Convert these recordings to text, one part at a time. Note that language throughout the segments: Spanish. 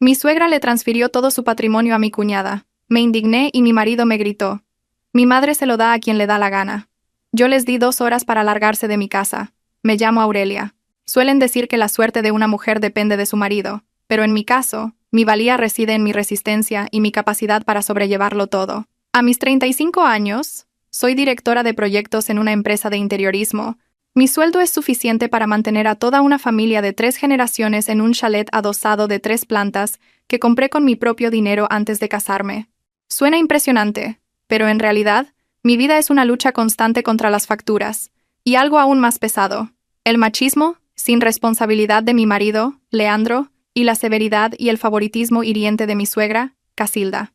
Mi suegra le transfirió todo su patrimonio a mi cuñada. Me indigné y mi marido me gritó. Mi madre se lo da a quien le da la gana. Yo les di 2 horas para largarse de mi casa. Me llamo Aurelia. Suelen decir que la suerte de una mujer depende de su marido, pero en mi caso, mi valía reside en mi resistencia y mi capacidad para sobrellevarlo todo. A mis 35 años, soy directora de proyectos en una empresa de interiorismo. Mi sueldo es suficiente para mantener a toda una familia de 3 generaciones en un chalet adosado de 3 plantas que compré con mi propio dinero antes de casarme. Suena impresionante, pero en realidad, mi vida es una lucha constante contra las facturas. Y algo aún más pesado: el machismo, sin responsabilidad de mi marido, Leandro, y la severidad y el favoritismo hiriente de mi suegra, Casilda.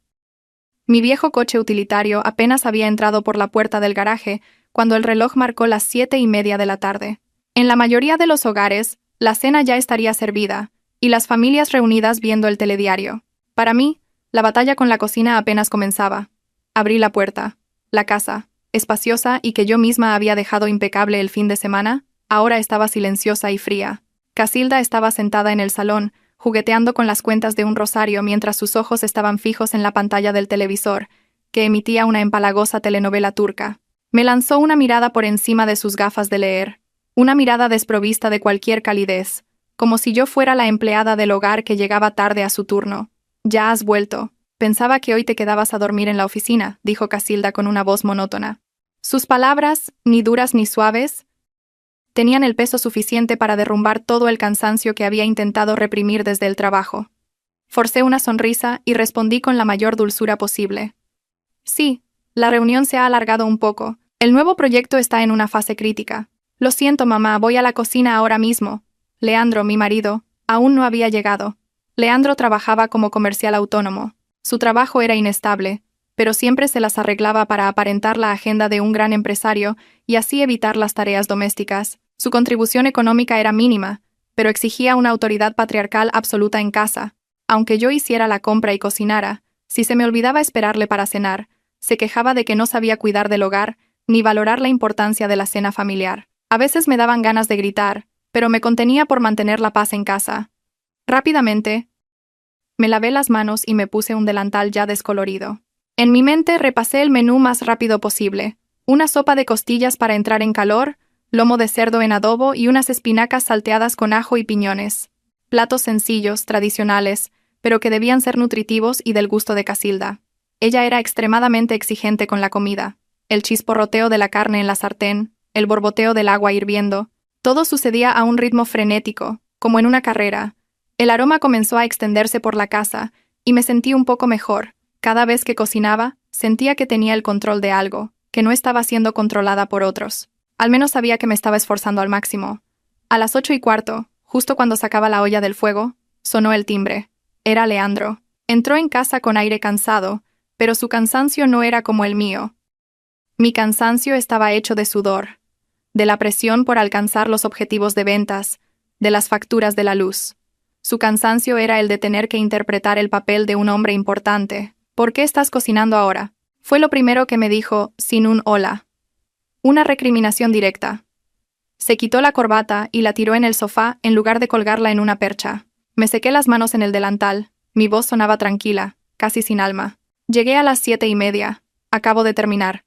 Mi viejo coche utilitario apenas había entrado por la puerta del garaje cuando el reloj marcó las 7:30 de la tarde. En la mayoría de los hogares, la cena ya estaría servida, y las familias reunidas viendo el telediario. Para mí, la batalla con la cocina apenas comenzaba. Abrí la puerta. La casa, espaciosa y que yo misma había dejado impecable el fin de semana, ahora estaba silenciosa y fría. Casilda estaba sentada en el salón, jugueteando con las cuentas de un rosario mientras sus ojos estaban fijos en la pantalla del televisor, que emitía una empalagosa telenovela turca. Me lanzó una mirada por encima de sus gafas de leer, una mirada desprovista de cualquier calidez, como si yo fuera la empleada del hogar que llegaba tarde a su turno. «Ya has vuelto. Pensaba que hoy te quedabas a dormir en la oficina», dijo Casilda con una voz monótona. Sus palabras, ni duras ni suaves, tenían el peso suficiente para derrumbar todo el cansancio que había intentado reprimir desde el trabajo. Forcé una sonrisa y respondí con la mayor dulzura posible. «Sí, la reunión se ha alargado un poco. El nuevo proyecto está en una fase crítica. Lo siento, mamá, voy a la cocina ahora mismo». Leandro, mi marido, aún no había llegado. Leandro trabajaba como comercial autónomo. Su trabajo era inestable, pero siempre se las arreglaba para aparentar la agenda de un gran empresario y así evitar las tareas domésticas. Su contribución económica era mínima, pero exigía una autoridad patriarcal absoluta en casa. Aunque yo hiciera la compra y cocinara, si se me olvidaba esperarle para cenar, se quejaba de que no sabía cuidar del hogar ni valorar la importancia de la cena familiar. A veces me daban ganas de gritar, pero me contenía por mantener la paz en casa. Rápidamente, me lavé las manos y me puse un delantal ya descolorido. En mi mente repasé el menú más rápido posible: una sopa de costillas para entrar en calor, lomo de cerdo en adobo y unas espinacas salteadas con ajo y piñones. Platos sencillos, tradicionales, pero que debían ser nutritivos y del gusto de Casilda. Ella era extremadamente exigente con la comida. El chisporroteo de la carne en la sartén, el borboteo del agua hirviendo, todo sucedía a un ritmo frenético, como en una carrera. El aroma comenzó a extenderse por la casa, y me sentí un poco mejor. Cada vez que cocinaba, sentía que tenía el control de algo, que no estaba siendo controlada por otros. Al menos sabía que me estaba esforzando al máximo. A las 8:15, justo cuando sacaba la olla del fuego, sonó el timbre. Era Leandro. Entró en casa con aire cansado, pero su cansancio no era como el mío. Mi cansancio estaba hecho de sudor, de la presión por alcanzar los objetivos de ventas, de las facturas de la luz. Su cansancio era el de tener que interpretar el papel de un hombre importante. «¿Por qué estás cocinando ahora?», fue lo primero que me dijo, sin un hola. Una recriminación directa. Se quitó la corbata y la tiró en el sofá en lugar de colgarla en una percha. Me sequé las manos en el delantal. Mi voz sonaba tranquila, casi sin alma. «Llegué a las 7:30. Acabo de terminar.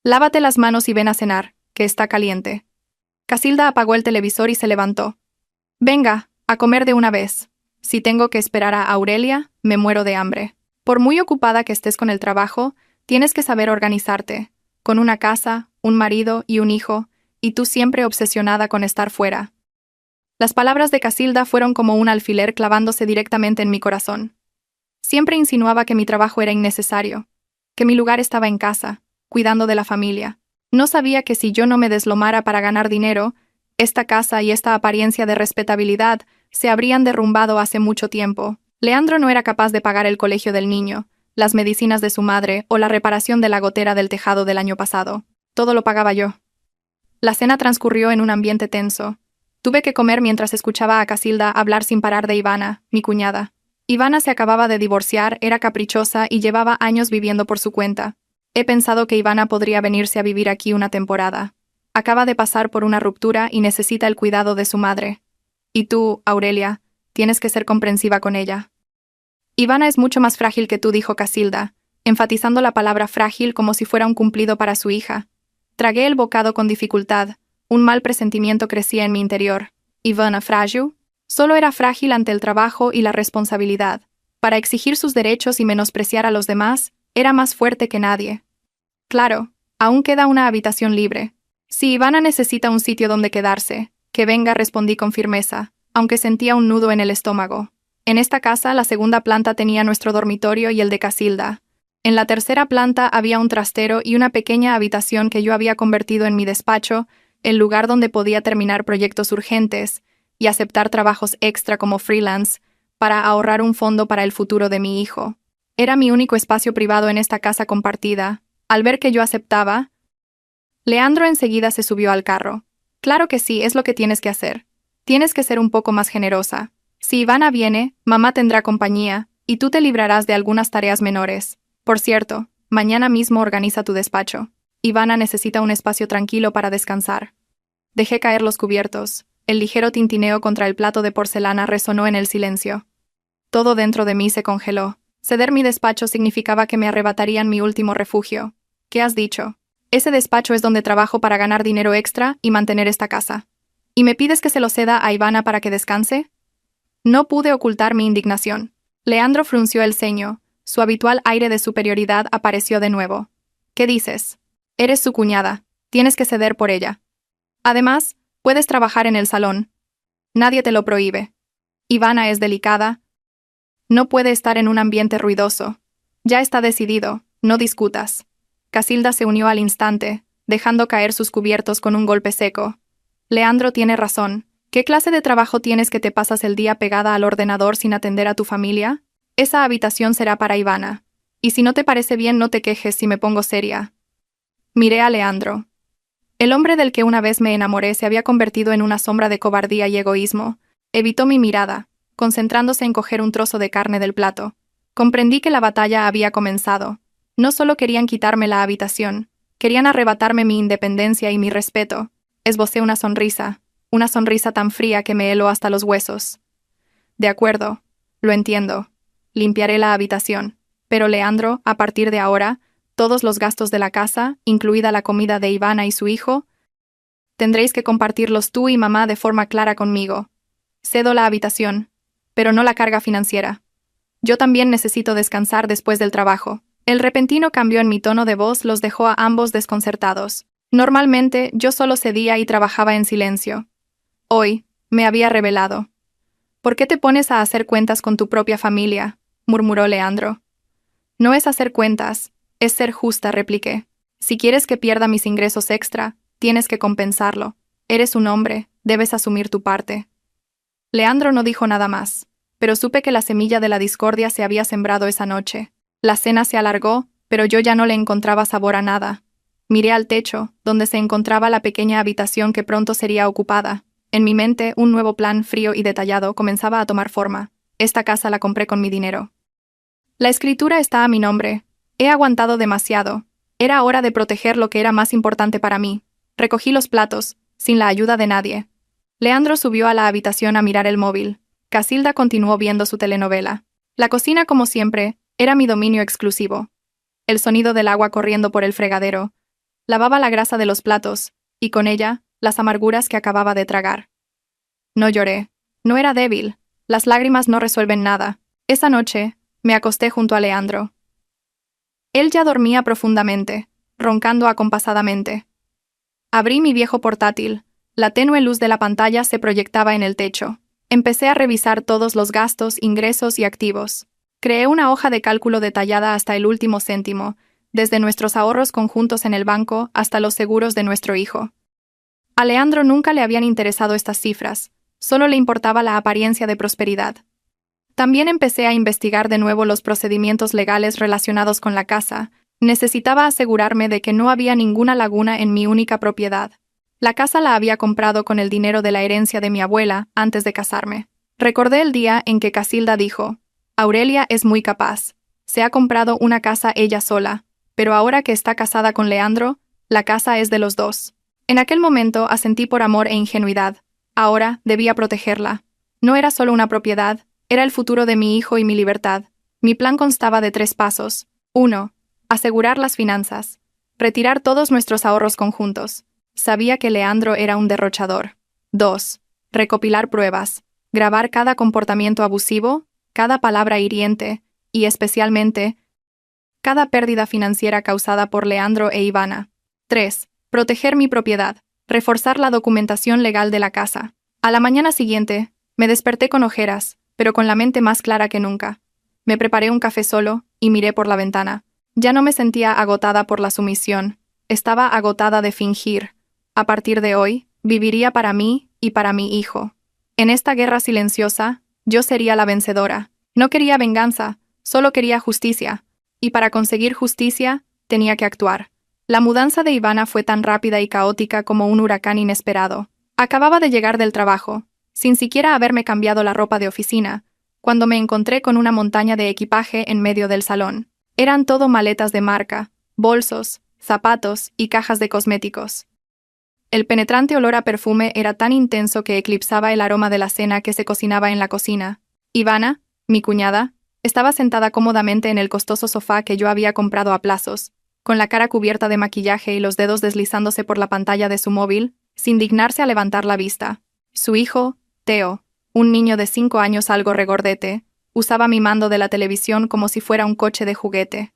Lávate las manos y ven a cenar, que está caliente». Casilda apagó el televisor y se levantó. «Venga, a comer de una vez. Si tengo que esperar a Aurelia, me muero de hambre. Por muy ocupada que estés con el trabajo, tienes que saber organizarte, con una casa, un marido y un hijo, y tú siempre obsesionada con estar fuera». Las palabras de Casilda fueron como un alfiler clavándose directamente en mi corazón. Siempre insinuaba que mi trabajo era innecesario, que mi lugar estaba en casa, cuidando de la familia. No sabía que si yo no me deslomara para ganar dinero, esta casa y esta apariencia de respetabilidad se habrían derrumbado hace mucho tiempo. Leandro no era capaz de pagar el colegio del niño, las medicinas de su madre o la reparación de la gotera del tejado del año pasado. Todo lo pagaba yo. La cena transcurrió en un ambiente tenso. Tuve que comer mientras escuchaba a Casilda hablar sin parar de Ivana, mi cuñada. Ivana se acababa de divorciar, era caprichosa y llevaba años viviendo por su cuenta. He pensado que Ivana podría venirse a vivir aquí una temporada. Acaba de pasar por una ruptura y necesita el cuidado de su madre. Y tú, Aurelia, tienes que ser comprensiva con ella. Ivana es mucho más frágil que tú, dijo Casilda, enfatizando la palabra frágil como si fuera un cumplido para su hija. Tragué el bocado con dificultad. Un mal presentimiento crecía en mi interior. ¿Ivana frágil? Solo era frágil ante el trabajo y la responsabilidad. Para exigir sus derechos y menospreciar a los demás, era más fuerte que nadie. Claro, aún queda una habitación libre. Si Ivana necesita un sitio donde quedarse, que venga, respondí con firmeza, aunque sentía un nudo en el estómago. En esta casa, la segunda planta tenía nuestro dormitorio y el de Casilda. En la tercera planta había un trastero y una pequeña habitación que yo había convertido en mi despacho, el lugar donde podía terminar proyectos urgentes y aceptar trabajos extra como freelance para ahorrar un fondo para el futuro de mi hijo. Era mi único espacio privado en esta casa compartida. Al ver que yo aceptaba, Leandro enseguida se subió al carro. Claro que sí, es lo que tienes que hacer. Tienes que ser un poco más generosa. Si Ivana viene, mamá tendrá compañía, y tú te librarás de algunas tareas menores. Por cierto, mañana mismo organiza tu despacho. Ivana necesita un espacio tranquilo para descansar. Dejé caer los cubiertos. El ligero tintineo contra el plato de porcelana resonó en el silencio. Todo dentro de mí se congeló. Ceder mi despacho significaba que me arrebatarían mi último refugio. ¿Qué has dicho? Ese despacho es donde trabajo para ganar dinero extra y mantener esta casa. ¿Y me pides que se lo ceda a Ivana para que descanse? No pude ocultar mi indignación. Leandro frunció el ceño. Su habitual aire de superioridad apareció de nuevo. ¿Qué dices? Eres su cuñada. Tienes que ceder por ella. Además, puedes trabajar en el salón. Nadie te lo prohíbe. Ivana es delicada. No puede estar en un ambiente ruidoso. Ya está decidido, no discutas. Casilda se unió al instante, dejando caer sus cubiertos con un golpe seco. Leandro tiene razón. ¿Qué clase de trabajo tienes que te pasas el día pegada al ordenador sin atender a tu familia? Esa habitación será para Ivana. Y si no te parece bien, no te quejes si me pongo seria. Miré a Leandro. El hombre del que una vez me enamoré se había convertido en una sombra de cobardía y egoísmo. Evitó mi mirada, concentrándose en coger un trozo de carne del plato. Comprendí que la batalla había comenzado. No solo querían quitarme la habitación, querían arrebatarme mi independencia y mi respeto. Esbocé una sonrisa tan fría que me heló hasta los huesos. De acuerdo, lo entiendo. Limpiaré la habitación. Pero Leandro, a partir de ahora, todos los gastos de la casa, incluida la comida de Ivana y su hijo, tendréis que compartirlos tú y mamá de forma clara conmigo. Cedo la habitación, pero no la carga financiera. Yo también necesito descansar después del trabajo. El repentino cambio en mi tono de voz los dejó a ambos desconcertados. Normalmente, yo solo cedía y trabajaba en silencio. Hoy, me había revelado. ¿Por qué te pones a hacer cuentas con tu propia familia?, murmuró Leandro. No es hacer cuentas, es ser justa, repliqué. Si quieres que pierda mis ingresos extra, tienes que compensarlo. Eres un hombre, debes asumir tu parte. Leandro no dijo nada más, pero supe que la semilla de la discordia se había sembrado esa noche. La cena se alargó, pero yo ya no le encontraba sabor a nada. Miré al techo, donde se encontraba la pequeña habitación que pronto sería ocupada. En mi mente, un nuevo plan frío y detallado comenzaba a tomar forma. Esta casa la compré con mi dinero. La escritura está a mi nombre. He aguantado demasiado. Era hora de proteger lo que era más importante para mí. Recogí los platos, sin la ayuda de nadie. Leandro subió a la habitación a mirar el móvil. Casilda continuó viendo su telenovela. La cocina, como siempre, era mi dominio exclusivo. El sonido del agua corriendo por el fregadero lavaba la grasa de los platos, y con ella, las amarguras que acababa de tragar. No lloré. No era débil. Las lágrimas no resuelven nada. Esa noche, me acosté junto a Leandro. Él ya dormía profundamente, roncando acompasadamente. Abrí mi viejo portátil. La tenue luz de la pantalla se proyectaba en el techo. Empecé a revisar todos los gastos, ingresos y activos. Creé una hoja de cálculo detallada hasta el último céntimo, desde nuestros ahorros conjuntos en el banco hasta los seguros de nuestro hijo. A Leandro nunca le habían interesado estas cifras, solo le importaba la apariencia de prosperidad. También empecé a investigar de nuevo los procedimientos legales relacionados con la casa. Necesitaba asegurarme de que no había ninguna laguna en mi única propiedad. La casa la había comprado con el dinero de la herencia de mi abuela antes de casarme. Recordé el día en que Casilda dijo: Aurelia es muy capaz. Se ha comprado una casa ella sola, pero ahora que está casada con Leandro, la casa es de los dos. En aquel momento asentí por amor e ingenuidad. Ahora debía protegerla. No era solo una propiedad, era el futuro de mi hijo y mi libertad. Mi plan constaba de 3 pasos. 1. Asegurar las finanzas. Retirar todos nuestros ahorros conjuntos. Sabía que Leandro era un derrochador. 2. Recopilar pruebas. Grabar cada comportamiento abusivo, cada palabra hiriente, y especialmente, cada pérdida financiera causada por Leandro e Ivana. 3. Proteger mi propiedad. Reforzar la documentación legal de la casa. A la mañana siguiente, me desperté con ojeras, pero con la mente más clara que nunca. Me preparé un café solo y miré por la ventana. Ya no me sentía agotada por la sumisión. Estaba agotada de fingir. A partir de hoy, viviría para mí y para mi hijo. En esta guerra silenciosa, yo sería la vencedora. No quería venganza, solo quería justicia. Y para conseguir justicia, tenía que actuar. La mudanza de Ivana fue tan rápida y caótica como un huracán inesperado. Acababa de llegar del trabajo, sin siquiera haberme cambiado la ropa de oficina, cuando me encontré con una montaña de equipaje en medio del salón. Eran todo maletas de marca, bolsos, zapatos y cajas de cosméticos. El penetrante olor a perfume era tan intenso que eclipsaba el aroma de la cena que se cocinaba en la cocina. Ivana, mi cuñada, estaba sentada cómodamente en el costoso sofá que yo había comprado a plazos, con la cara cubierta de maquillaje y los dedos deslizándose por la pantalla de su móvil, sin dignarse a levantar la vista. Su hijo, Theo, un niño de 5 años algo regordete, usaba mi mando de la televisión como si fuera un coche de juguete.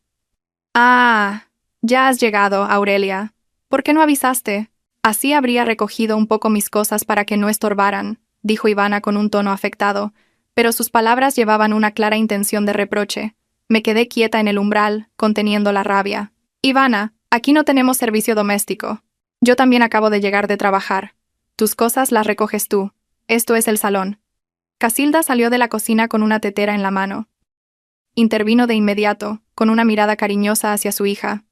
«Ah, ya has llegado, Aurelia. ¿Por qué no avisaste? Así habría recogido un poco mis cosas para que no estorbaran», dijo Ivana con un tono afectado, pero sus palabras llevaban una clara intención de reproche. Me quedé quieta en el umbral, conteniendo la rabia. «Ivana, aquí no tenemos servicio doméstico. Yo también acabo de llegar de trabajar. Tus cosas las recoges tú. Esto es el salón». Casilda salió de la cocina con una tetera en la mano. Intervino de inmediato, con una mirada cariñosa hacia su hija.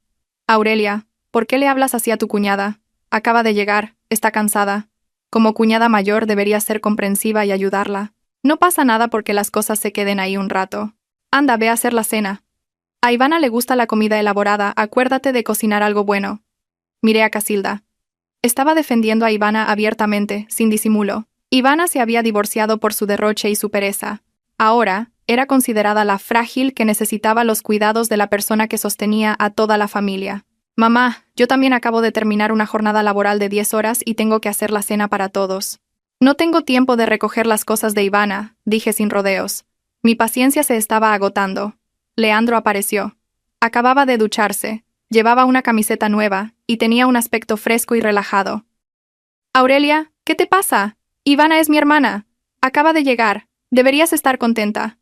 «Aurelia, ¿por qué le hablas así a tu cuñada? Acaba de llegar, está cansada. Como cuñada mayor deberías ser comprensiva y ayudarla. No pasa nada porque las cosas se queden ahí un rato. Anda, ve a hacer la cena. A Ivana le gusta la comida elaborada, acuérdate de cocinar algo bueno». Miré a Casilda. Estaba defendiendo a Ivana abiertamente, sin disimulo. Ivana se había divorciado por su derroche y su pereza. Ahora, era considerada la frágil que necesitaba los cuidados de la persona que sostenía a toda la familia. «Mamá, yo también acabo de terminar una jornada laboral de 10 horas y tengo que hacer la cena para todos. No tengo tiempo de recoger las cosas de Ivana», dije sin rodeos. Mi paciencia se estaba agotando. Leandro apareció. Acababa de ducharse, llevaba una camiseta nueva y tenía un aspecto fresco y relajado. «Aurelia, ¿qué te pasa? Ivana es mi hermana. Acaba de llegar. Deberías estar contenta.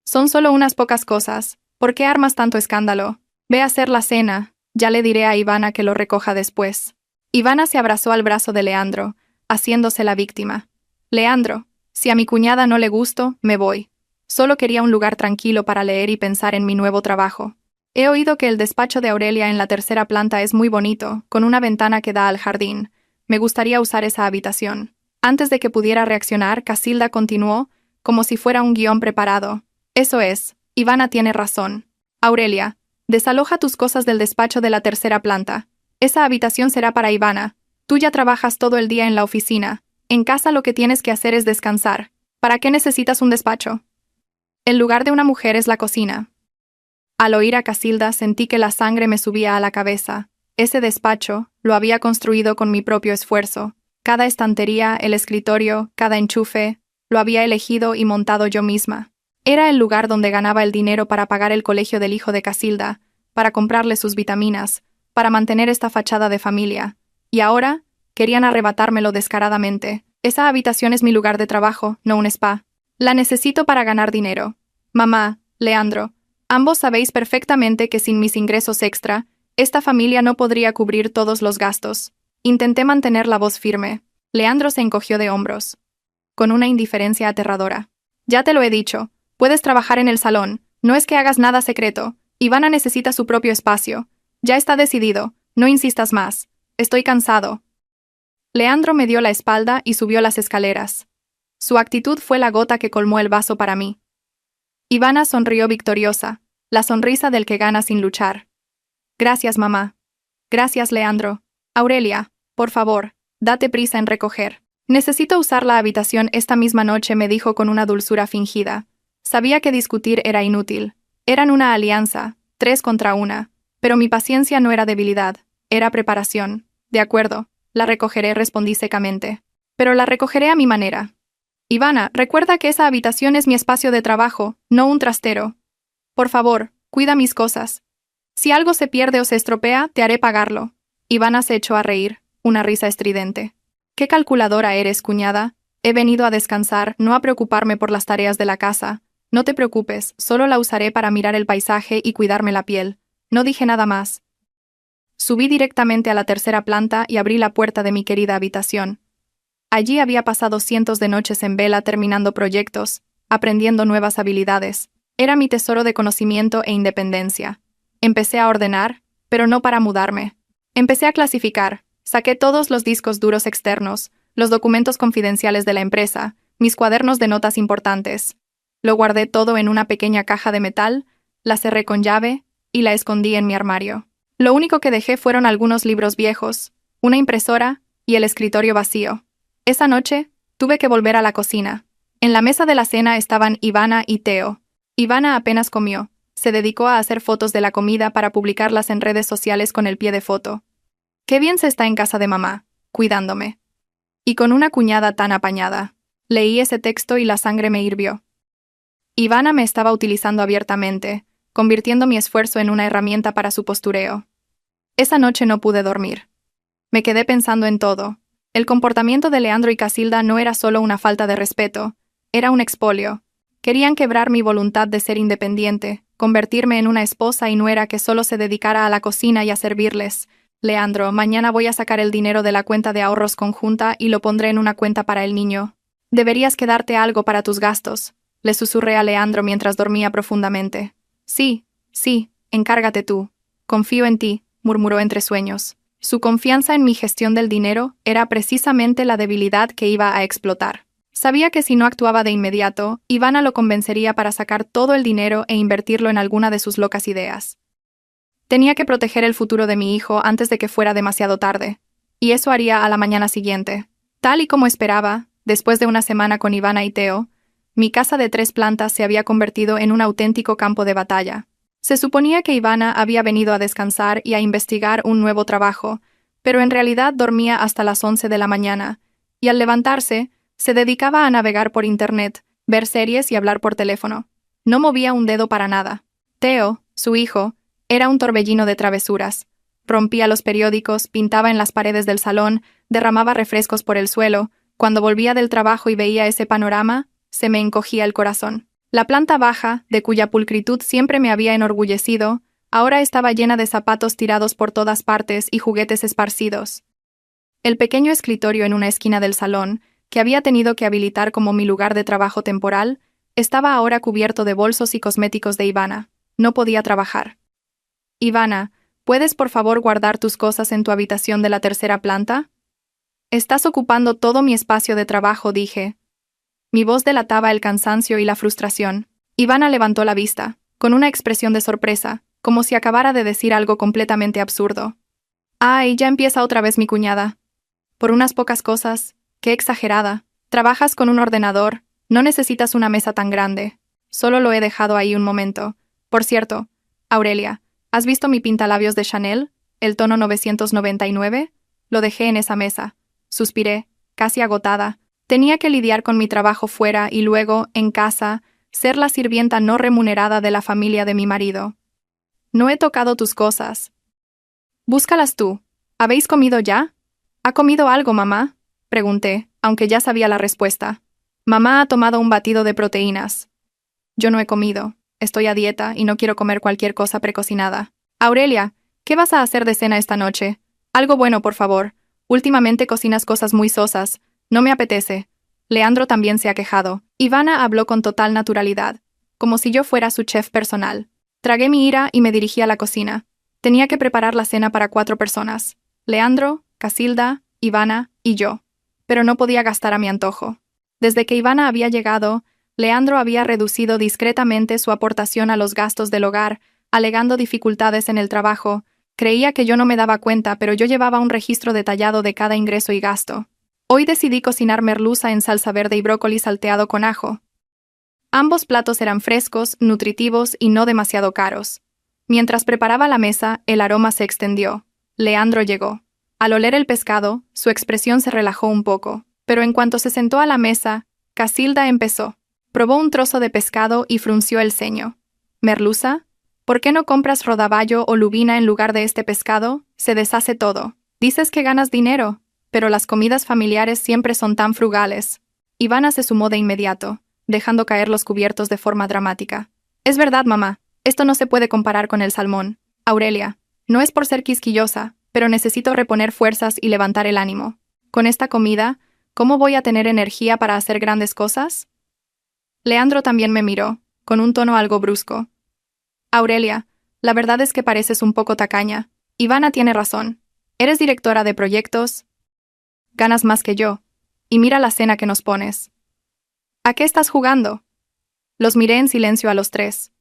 Son solo unas pocas cosas. ¿Por qué armas tanto escándalo? Ve a hacer la cena. Ya le diré a Ivana que lo recoja después». Ivana se abrazó al brazo de Leandro, haciéndose la víctima. «Leandro, si a mi cuñada no le gusto, me voy. Solo quería un lugar tranquilo para leer y pensar en mi nuevo trabajo. He oído que el despacho de Aurelia en la 3ª planta es muy bonito, con una ventana que da al jardín. Me gustaría usar esa habitación». Antes de que pudiera reaccionar, Casilda continuó, como si fuera un guión preparado. «Eso es, Ivana tiene razón. Aurelia, desaloja tus cosas del despacho de la 3ª planta. Esa habitación será para Ivana. Tú ya trabajas todo el día en la oficina. En casa lo que tienes que hacer es descansar. ¿Para qué necesitas un despacho? El lugar de una mujer es la cocina». Al oír a Casilda sentí que la sangre me subía a la cabeza. Ese despacho lo había construido con mi propio esfuerzo. Cada estantería, el escritorio, cada enchufe, lo había elegido y montado yo misma. Era el lugar donde ganaba el dinero para pagar el colegio del hijo de Casilda, para comprarle sus vitaminas, para mantener esta fachada de familia. Y ahora, querían arrebatármelo descaradamente. Esa habitación es mi lugar de trabajo, no un spa. La necesito para ganar dinero. Mamá, Leandro, ambos sabéis perfectamente que sin mis ingresos extra, esta familia no podría cubrir todos los gastos. Intenté mantener la voz firme. Leandro se encogió de hombros, con una indiferencia aterradora. «Ya te lo he dicho. Puedes trabajar en el salón. No es que hagas nada secreto. Ivana necesita su propio espacio. Ya está decidido. No insistas más. Estoy cansado». Leandro me dio la espalda y subió las escaleras. Su actitud fue la gota que colmó el vaso para mí. Ivana sonrió victoriosa, la sonrisa del que gana sin luchar. «Gracias, mamá». «Gracias, Leandro. Aurelia, por favor, date prisa en recoger. Necesito usar la habitación esta misma noche», me dijo con una dulzura fingida. Sabía que discutir era inútil. Eran una alianza, 3 contra 1, pero mi paciencia no era debilidad, era preparación. De acuerdo, la recogeré, respondí secamente. Pero la recogeré a mi manera. Ivana, recuerda que esa habitación es mi espacio de trabajo, no un trastero. Por favor, cuida mis cosas. Si algo se pierde o se estropea, te haré pagarlo. Ivana se echó a reír, una risa estridente. ¿Qué calculadora eres, cuñada? He venido a descansar, no a preocuparme por las tareas de la casa. No te preocupes, solo la usaré para mirar el paisaje y cuidarme la piel. No dije nada más. Subí directamente a la tercera planta y abrí la puerta de mi querida habitación. Allí había pasado cientos de noches en vela terminando proyectos, aprendiendo nuevas habilidades. Era mi tesoro de conocimiento e independencia. Empecé a ordenar, pero no para mudarme. Empecé a clasificar, saqué todos los discos duros externos, los documentos confidenciales de la empresa, mis cuadernos de notas importantes. Lo guardé todo en una pequeña caja de metal, la cerré con llave y la escondí en mi armario. Lo único que dejé fueron algunos libros viejos, una impresora y el escritorio vacío. Esa noche, tuve que volver a la cocina. En la mesa de la cena estaban Ivana y Teo. Ivana apenas comió. Se dedicó a hacer fotos de la comida para publicarlas en redes sociales con el pie de foto. Qué bien se está en casa de mamá, cuidándome. Y con una cuñada tan apañada. Leí ese texto y la sangre me hirvió. Ivana me estaba utilizando abiertamente, convirtiendo mi esfuerzo en una herramienta para su postureo. Esa noche no pude dormir. Me quedé pensando en todo. El comportamiento de Leandro y Casilda no era solo una falta de respeto, era un expolio. Querían quebrar mi voluntad de ser independiente, convertirme en una esposa y nuera que solo se dedicara a la cocina y a servirles. Leandro, mañana voy a sacar el dinero de la cuenta de ahorros conjunta y lo pondré en una cuenta para el niño. Deberías quedarte algo para tus gastos, le susurré a Leandro mientras dormía profundamente. Sí, encárgate tú. Confío en ti, murmuró entre sueños. Su confianza en mi gestión del dinero era precisamente la debilidad que iba a explotar. Sabía que si no actuaba de inmediato, Ivana lo convencería para sacar todo el dinero e invertirlo en alguna de sus locas ideas. Tenía que proteger el futuro de mi hijo antes de que fuera demasiado tarde, y eso haría a la mañana siguiente. Tal y como esperaba, después de una semana con Ivana y Teo, mi casa de 3 plantas se había convertido en un auténtico campo de batalla. Se suponía que Ivana había venido a descansar y a investigar un nuevo trabajo, pero en realidad dormía hasta las 11 de la mañana, y al levantarse, se dedicaba a navegar por internet, ver series y hablar por teléfono. No movía un dedo para nada. Teo, su hijo, era un torbellino de travesuras. Rompía los periódicos, pintaba en las paredes del salón, derramaba refrescos por el suelo. Cuando volvía del trabajo y veía ese panorama, se me encogía el corazón. La planta baja, de cuya pulcritud siempre me había enorgullecido, ahora estaba llena de zapatos tirados por todas partes y juguetes esparcidos. El pequeño escritorio en una esquina del salón, que había tenido que habilitar como mi lugar de trabajo temporal, estaba ahora cubierto de bolsos y cosméticos de Ivana. No podía trabajar. Ivana, ¿puedes por favor guardar tus cosas en tu habitación de la tercera planta? Estás ocupando todo mi espacio de trabajo, dije. Mi voz delataba el cansancio y la frustración. Ivana levantó la vista, con una expresión de sorpresa, como si acabara de decir algo completamente absurdo. ¡Ay, ya empieza otra vez mi cuñada! Por unas pocas cosas, qué exagerada. Trabajas con un ordenador, no necesitas una mesa tan grande. Solo lo he dejado ahí un momento. Por cierto, Aurelia, ¿has visto mi pintalabios de Chanel, el tono 999? Lo dejé en esa mesa. Suspiré, casi agotada. Tenía que lidiar con mi trabajo fuera y luego, en casa, ser la sirvienta no remunerada de la familia de mi marido. No he tocado tus cosas. Búscalas tú. ¿Habéis comido ya? ¿Ha comido algo, mamá? Pregunté, aunque ya sabía la respuesta. Mamá ha tomado un batido de proteínas. Yo no he comido. Estoy a dieta y no quiero comer cualquier cosa precocinada. Aurelia, ¿qué vas a hacer de cena esta noche? Algo bueno, por favor. Últimamente cocinas cosas muy sosas. No me apetece. Leandro también se ha quejado. Ivana habló con total naturalidad, como si yo fuera su chef personal. Tragué mi ira y me dirigí a la cocina. Tenía que preparar la cena para 4 personas. Leandro, Casilda, Ivana y yo. Pero no podía gastar a mi antojo. Desde que Ivana había llegado, Leandro había reducido discretamente su aportación a los gastos del hogar, alegando dificultades en el trabajo. Creía que yo no me daba cuenta, pero yo llevaba un registro detallado de cada ingreso y gasto. Hoy decidí cocinar merluza en salsa verde y brócoli salteado con ajo. Ambos platos eran frescos, nutritivos y no demasiado caros. Mientras preparaba la mesa, el aroma se extendió. Leandro llegó. Al oler el pescado, su expresión se relajó un poco, pero en cuanto se sentó a la mesa, Casilda empezó. Probó un trozo de pescado y frunció el ceño. «Merluza, ¿por qué no compras rodaballo o lubina en lugar de este pescado? Se deshace todo. Dices que ganas dinero, pero las comidas familiares siempre son tan frugales». Ivana se sumó de inmediato, dejando caer los cubiertos de forma dramática. «Es verdad, mamá. Esto no se puede comparar con el salmón. Aurelia, no es por ser quisquillosa, pero necesito reponer fuerzas y levantar el ánimo. Con esta comida, ¿cómo voy a tener energía para hacer grandes cosas?» Leandro también me miró, con un tono algo brusco. «Aurelia, la verdad es que pareces un poco tacaña. Ivana tiene razón. Eres directora de proyectos. Ganas más que yo. Y mira la cena que nos pones. ¿A qué estás jugando?» Los miré en silencio a los tres.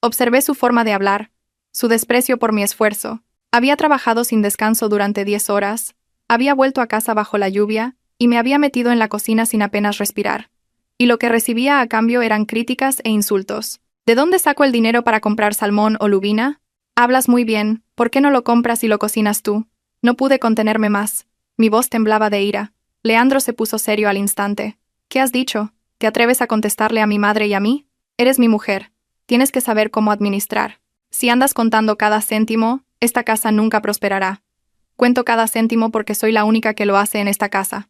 Observé su forma de hablar, su desprecio por mi esfuerzo. Había trabajado sin descanso durante 10 horas, había vuelto a casa bajo la lluvia, y me había metido en la cocina sin apenas respirar. Y lo que recibía a cambio eran críticas e insultos. ¿De dónde saco el dinero para comprar salmón o lubina? Hablas muy bien, ¿por qué no lo compras y lo cocinas tú? No pude contenerme más. Mi voz temblaba de ira. Leandro se puso serio al instante. ¿Qué has dicho? ¿Te atreves a contestarle a mi madre y a mí? Eres mi mujer. Tienes que saber cómo administrar. Si andas contando cada céntimo, esta casa nunca prosperará. Cuento cada céntimo porque soy la única que lo hace en esta casa.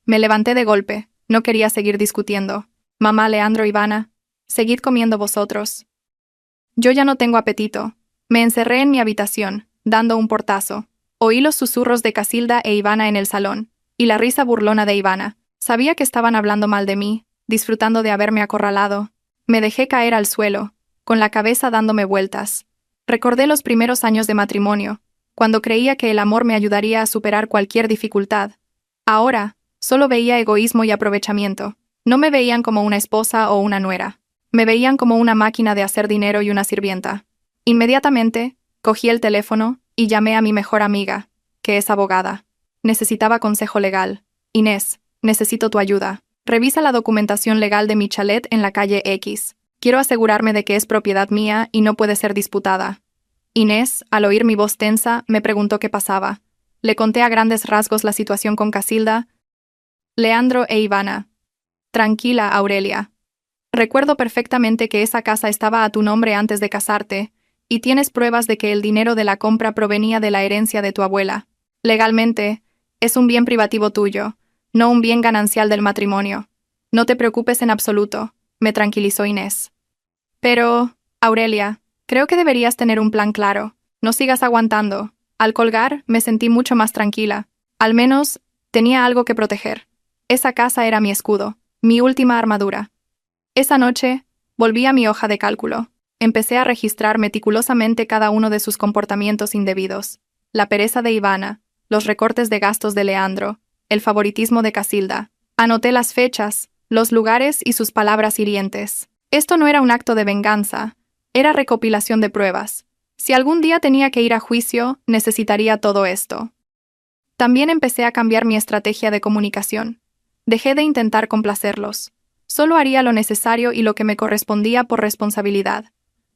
Me levanté de golpe. No quería seguir discutiendo. Mamá, Leandro, Ivana, seguid comiendo vosotros. Yo ya no tengo apetito. Me encerré en mi habitación, dando un portazo. Oí los susurros de Casilda e Ivana en el salón, y la risa burlona de Ivana. Sabía que estaban hablando mal de mí, disfrutando de haberme acorralado. Me dejé caer al suelo, con la cabeza dándome vueltas. Recordé los primeros años de matrimonio, cuando creía que el amor me ayudaría a superar cualquier dificultad. Ahora, solo veía egoísmo y aprovechamiento. No me veían como una esposa o una nuera. Me veían como una máquina de hacer dinero y una sirvienta. Inmediatamente, cogí el teléfono y llamé a mi mejor amiga, que es abogada. Necesitaba consejo legal. «Inés, necesito tu ayuda. Revisa la documentación legal de mi chalet en la calle X. Quiero asegurarme de que es propiedad mía y no puede ser disputada». Inés, al oír mi voz tensa, me preguntó qué pasaba. Le conté a grandes rasgos la situación con Casilda, Leandro e Ivana. «Tranquila, Aurelia. Recuerdo perfectamente que esa casa estaba a tu nombre antes de casarte, y tienes pruebas de que el dinero de la compra provenía de la herencia de tu abuela. Legalmente, es un bien privativo tuyo, no un bien ganancial del matrimonio. No te preocupes en absoluto», me tranquilizó Inés. «Pero, Aurelia, creo que deberías tener un plan claro. No sigas aguantando». Al colgar, me sentí mucho más tranquila. Al menos, tenía algo que proteger. Esa casa era mi escudo, mi última armadura. Esa noche, volví a mi hoja de cálculo. Empecé a registrar meticulosamente cada uno de sus comportamientos indebidos. La pereza de Ivana, los recortes de gastos de Leandro, el favoritismo de Casilda. Anoté las fechas, los lugares y sus palabras hirientes. Esto no era un acto de venganza, era recopilación de pruebas. Si algún día tenía que ir a juicio, necesitaría todo esto. También empecé a cambiar mi estrategia de comunicación. Dejé de intentar complacerlos. Solo haría lo necesario y lo que me correspondía por responsabilidad.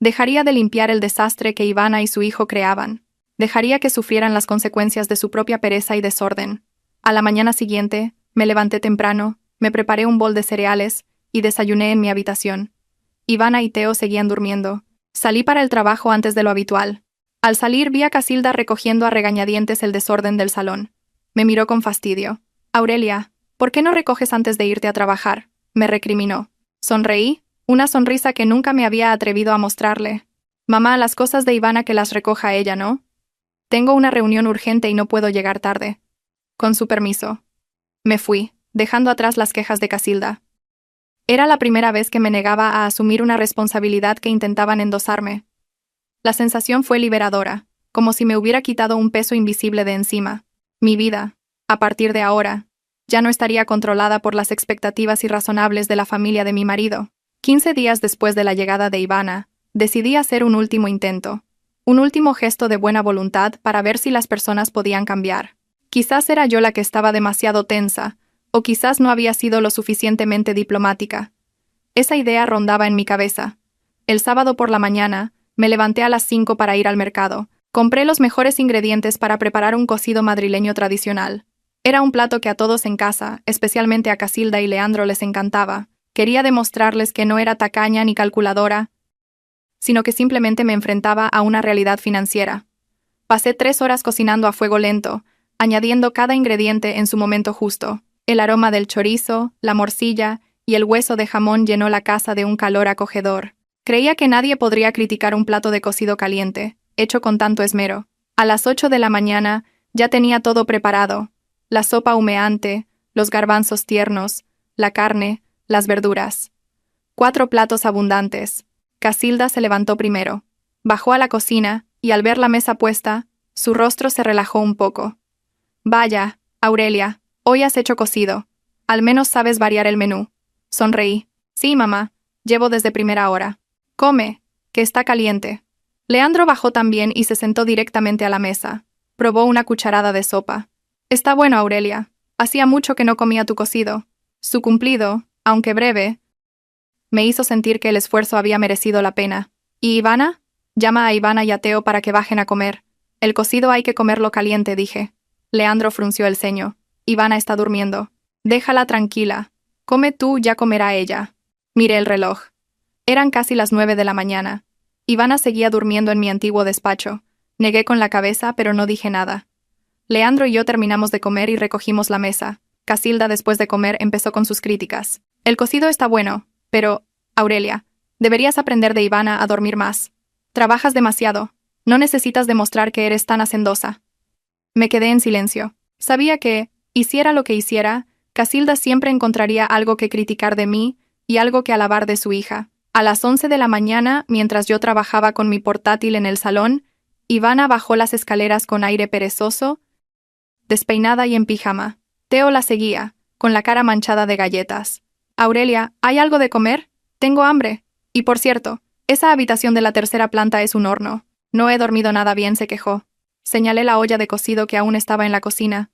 Dejaría de limpiar el desastre que Ivana y su hijo creaban. Dejaría que sufrieran las consecuencias de su propia pereza y desorden. A la mañana siguiente, me levanté temprano, me preparé un bol de cereales y desayuné en mi habitación. Ivana y Teo seguían durmiendo. Salí para el trabajo antes de lo habitual. Al salir vi a Casilda recogiendo a regañadientes el desorden del salón. Me miró con fastidio. «Aurelia, ¿por qué no recoges antes de irte a trabajar?», me recriminó. Sonreí, una sonrisa que nunca me había atrevido a mostrarle. «Mamá, las cosas de Ivana que las recoja ella, ¿no? Tengo una reunión urgente y no puedo llegar tarde». «Con su permiso». Me fui, dejando atrás las quejas de Casilda. Era la primera vez que me negaba a asumir una responsabilidad que intentaban endosarme. La sensación fue liberadora, como si me hubiera quitado un peso invisible de encima. Mi vida, a partir de ahora, ya no estaría controlada por las expectativas irrazonables de la familia de mi marido. 15 días después de la llegada de Ivana, decidí hacer un último intento, un último gesto de buena voluntad para ver si las personas podían cambiar. Quizás era yo la que estaba demasiado tensa, o quizás no había sido lo suficientemente diplomática. Esa idea rondaba en mi cabeza. El sábado por la mañana, me levanté a las 5 para ir al mercado. Compré los mejores ingredientes para preparar un cocido madrileño tradicional. Era un plato que a todos en casa, especialmente a Casilda y Leandro, les encantaba. Quería demostrarles que no era tacaña ni calculadora, sino que simplemente me enfrentaba a una realidad financiera. Pasé 3 horas cocinando a fuego lento, añadiendo cada ingrediente en su momento justo. El aroma del chorizo, la morcilla y el hueso de jamón llenó la casa de un calor acogedor. Creía que nadie podría criticar un plato de cocido caliente, hecho con tanto esmero. A las 8 de la mañana ya tenía todo preparado: la sopa humeante, los garbanzos tiernos, la carne, las verduras. 4 platos abundantes. Casilda se levantó primero. Bajó a la cocina, y al ver la mesa puesta, su rostro se relajó un poco. «Vaya, Aurelia, hoy has hecho cocido. Al menos sabes variar el menú». Sonreí. «Sí, mamá, llevo desde primera hora». «Come, que está caliente». Leandro bajó también y se sentó directamente a la mesa. Probó una cucharada de sopa. «Está bueno, Aurelia. Hacía mucho que no comía tu cocido». Su cumplido, aunque breve, me hizo sentir que el esfuerzo había merecido la pena. «¿Y Ivana?» «Llama a Ivana y a Teo para que bajen a comer. El cocido hay que comerlo caliente», dije. Leandro frunció el ceño. «Ivana está durmiendo». «Déjala tranquila. Come tú, ya comerá ella». Miré el reloj. Eran casi las 9 de la mañana. Ivana seguía durmiendo en mi antiguo despacho. Negué con la cabeza, pero no dije nada. Leandro y yo terminamos de comer y recogimos la mesa. Casilda, después de comer, empezó con sus críticas. «El cocido está bueno, pero, Aurelia, deberías aprender de Ivana a dormir más. Trabajas demasiado. No necesitas demostrar que eres tan hacendosa». Me quedé en silencio. Sabía que, hiciera lo que hiciera, Casilda siempre encontraría algo que criticar de mí y algo que alabar de su hija. A las 11 de la mañana, mientras yo trabajaba con mi portátil en el salón, Ivana bajó las escaleras con aire perezoso, despeinada y en pijama. Teo la seguía, con la cara manchada de galletas. «Aurelia, ¿hay algo de comer? Tengo hambre. Y por cierto, esa habitación de la tercera planta es un horno. No he dormido nada bien», se quejó. Señalé la olla de cocido que aún estaba en la cocina.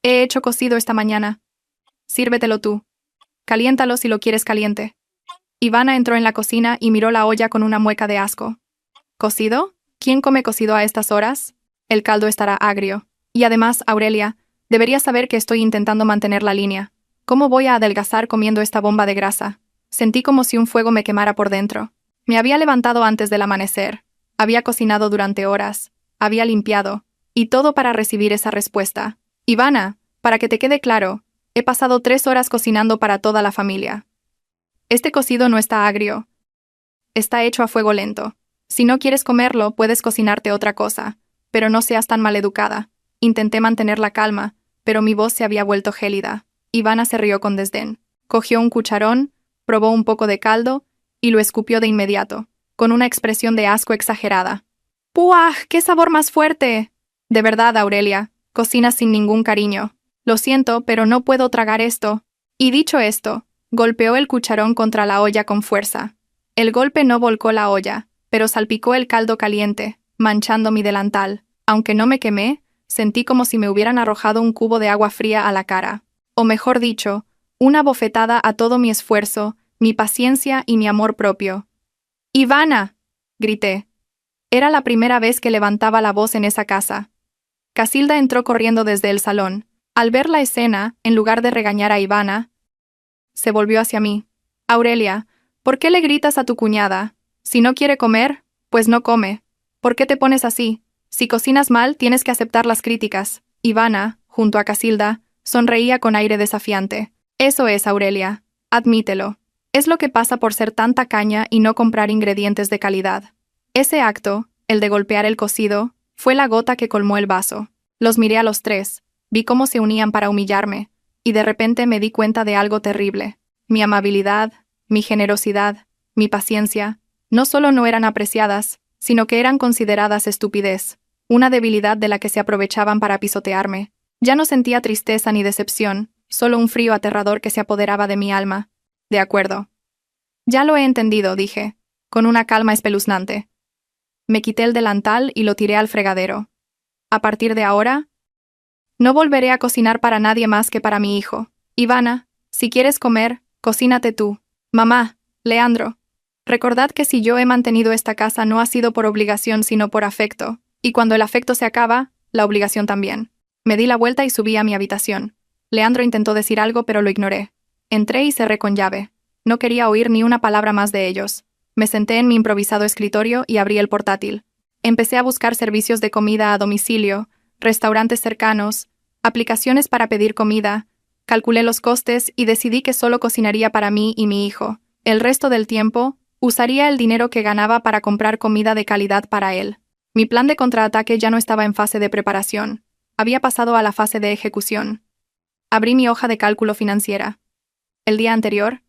«He hecho cocido esta mañana. Sírvetelo tú. Caliéntalo si lo quieres caliente». Ivana entró en la cocina y miró la olla con una mueca de asco. «¿Cocido? ¿Quién come cocido a estas horas? El caldo estará agrio. Y además, Aurelia, deberías saber que estoy intentando mantener la línea. ¿Cómo voy a adelgazar comiendo esta bomba de grasa?» Sentí como si un fuego me quemara por dentro. Me había levantado antes del amanecer. Había cocinado durante horas. Había limpiado. Y todo para recibir esa respuesta. «Ivana, para que te quede claro, he pasado 3 horas cocinando para toda la familia. Este cocido no está agrio. Está hecho a fuego lento. Si no quieres comerlo, puedes cocinarte otra cosa. Pero no seas tan maleducada». Intenté mantener la calma, pero mi voz se había vuelto gélida. Ivana se rió con desdén. Cogió un cucharón, probó un poco de caldo y lo escupió de inmediato, con una expresión de asco exagerada. «¡Puah! ¡Qué sabor más fuerte!» «De verdad, Aurelia, cocinas sin ningún cariño. Lo siento, pero no puedo tragar esto». Y dicho esto, golpeó el cucharón contra la olla con fuerza. El golpe no volcó la olla, pero salpicó el caldo caliente, manchando mi delantal. Aunque no me quemé, sentí como si me hubieran arrojado un cubo de agua fría a la cara. O mejor dicho, una bofetada a todo mi esfuerzo, mi paciencia y mi amor propio. «¡Ivana!», grité. Era la primera vez que levantaba la voz en esa casa. Casilda entró corriendo desde el salón. Al ver la escena, en lugar de regañar a Ivana, se volvió hacia mí. «Aurelia, ¿por qué le gritas a tu cuñada? Si no quiere comer, pues no come. ¿Por qué te pones así? Si cocinas mal, tienes que aceptar las críticas». Ivana, junto a Casilda, sonreía con aire desafiante. «Eso es, Aurelia. Admítelo. Es lo que pasa por ser tan tacaña y no comprar ingredientes de calidad». Ese acto, el de golpear el cocido, fue la gota que colmó el vaso. Los miré a los tres, vi cómo se unían para humillarme, y de repente me di cuenta de algo terrible. Mi amabilidad, mi generosidad, mi paciencia, no solo no eran apreciadas, sino que eran consideradas estupidez, una debilidad de la que se aprovechaban para pisotearme. Ya no sentía tristeza ni decepción, solo un frío aterrador que se apoderaba de mi alma. «De acuerdo. Ya lo he entendido», dije, con una calma espeluznante. Me quité el delantal y lo tiré al fregadero. A partir de ahora, no volveré a cocinar para nadie más que para mi hijo. «Ivana, si quieres comer, cocínate tú». «Mamá, Leandro, recordad que si yo he mantenido esta casa no ha sido por obligación sino por afecto, y cuando el afecto se acaba, la obligación también. Me di la vuelta y subí a mi habitación. Leandro intentó decir algo pero lo ignoré. Entré y cerré con llave. No quería oír ni una palabra más de ellos. Me senté en mi improvisado escritorio y abrí el portátil. Empecé a buscar servicios de comida a domicilio, restaurantes cercanos, aplicaciones para pedir comida. Calculé los costes y decidí que solo cocinaría para mí y mi hijo. El resto del tiempo, usaría el dinero que ganaba para comprar comida de calidad para él. Mi plan de contraataque ya no estaba en fase de preparación. Había pasado a la fase de ejecución. Abrí mi hoja de cálculo financiera. El día anterior,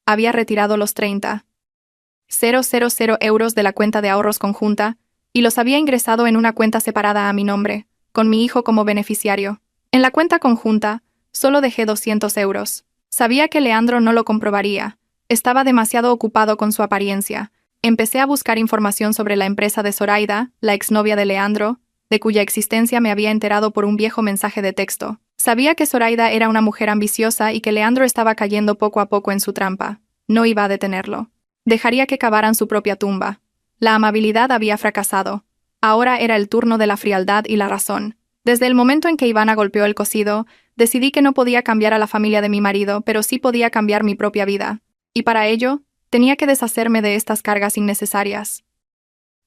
había retirado los 30,000 euros de la cuenta de ahorros conjunta y los había ingresado en una cuenta separada a mi nombre, con mi hijo como beneficiario. En la cuenta conjunta, solo dejé 200 euros. Sabía que Leandro no lo comprobaría. Estaba demasiado ocupado con su apariencia. Empecé a buscar información sobre la empresa de Zoraida, la exnovia de Leandro, de cuya existencia me había enterado por un viejo mensaje de texto. Sabía que Zoraida era una mujer ambiciosa y que Leandro estaba cayendo poco a poco en su trampa. No iba a detenerlo. Dejaría que cavaran su propia tumba. La amabilidad había fracasado. Ahora era el turno de la frialdad y la razón. Desde el momento en que Ivana golpeó el cocido, decidí que no podía cambiar a la familia de mi marido, pero sí podía cambiar mi propia vida. Y para ello, tenía que deshacerme de estas cargas innecesarias.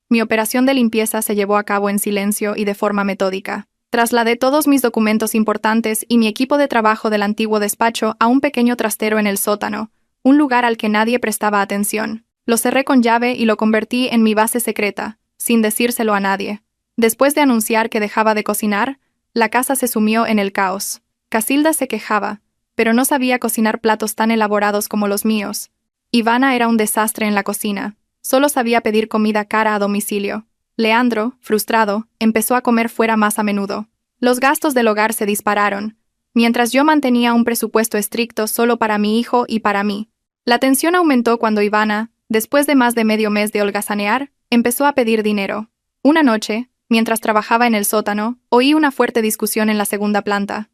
Mi operación de limpieza se llevó a cabo en silencio y de forma metódica. Trasladé todos mis documentos importantes y mi equipo de trabajo del antiguo despacho a un pequeño trastero en el sótano, un lugar al que nadie prestaba atención. Lo cerré con llave y lo convertí en mi base secreta, sin decírselo a nadie. Después de anunciar que dejaba de cocinar, la casa se sumió en el caos. Casilda se quejaba, pero no sabía cocinar platos tan elaborados como los míos. Ivana era un desastre en la cocina. Solo sabía pedir comida cara a domicilio. Leandro, frustrado, empezó a comer fuera más a menudo. Los gastos del hogar se dispararon, mientras yo mantenía un presupuesto estricto solo para mi hijo y para mí. La tensión aumentó cuando Ivana, después de más de medio mes de holgazanear, empezó a pedir dinero. Una noche, mientras trabajaba en el sótano, oí una fuerte discusión en la segunda planta.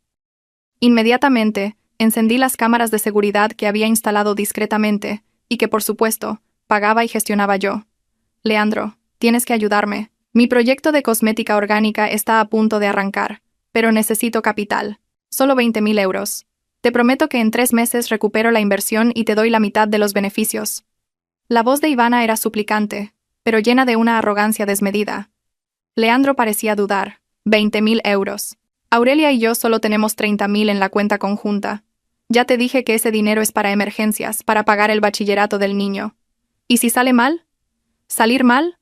Inmediatamente, encendí las cámaras de seguridad que había instalado discretamente, y que, por supuesto, pagaba y gestionaba yo. Leandro, tienes que ayudarme. Mi proyecto de cosmética orgánica está a punto de arrancar, pero necesito capital. Solo 20,000 euros. Te prometo que en 3 meses recupero la inversión y te doy la mitad de los beneficios. La voz de Ivana era suplicante, pero llena de una arrogancia desmedida. Leandro parecía dudar. 20,000 euros. Aurelia y yo solo tenemos 30,000 en la cuenta conjunta. Ya te dije que ese dinero es para emergencias, para pagar el bachillerato del niño. ¿Y si sale mal? ¿Salir mal?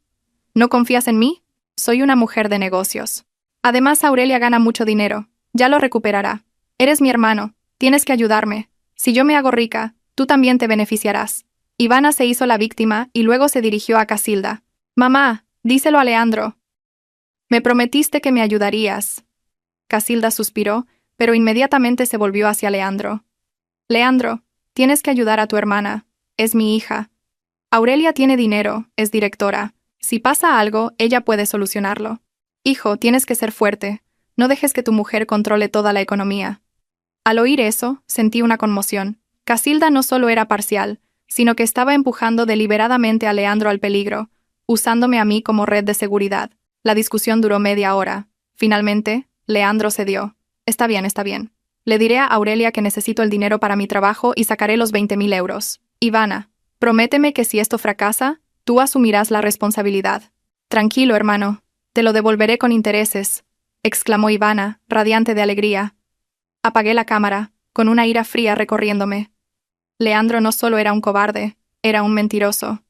¿No confías en mí? Soy una mujer de negocios. Además, Aurelia gana mucho dinero. Ya lo recuperará. Eres mi hermano. Tienes que ayudarme. Si yo me hago rica, tú también te beneficiarás. Ivana se hizo la víctima y luego se dirigió a Casilda. Mamá, díselo a Leandro. Me prometiste que me ayudarías. Casilda suspiró, pero inmediatamente se volvió hacia Leandro. Leandro, tienes que ayudar a tu hermana. Es mi hija. Aurelia tiene dinero, es directora. Si pasa algo, ella puede solucionarlo. Hijo, tienes que ser fuerte. No dejes que tu mujer controle toda la economía. Al oír eso, sentí una conmoción. Casilda no solo era parcial, sino que estaba empujando deliberadamente a Leandro al peligro, usándome a mí como red de seguridad. La discusión duró media hora. Finalmente, Leandro cedió. Está bien. Le diré a Aurelia que necesito el dinero para mi trabajo y sacaré los 20,000 euros. Ivana, prométeme que si esto fracasa, tú asumirás la responsabilidad. Tranquilo, hermano. Te lo devolveré con intereses, exclamó Ivana, radiante de alegría. Apagué la cámara, con una ira fría recorriéndome. Leandro no solo era un cobarde, era un mentiroso.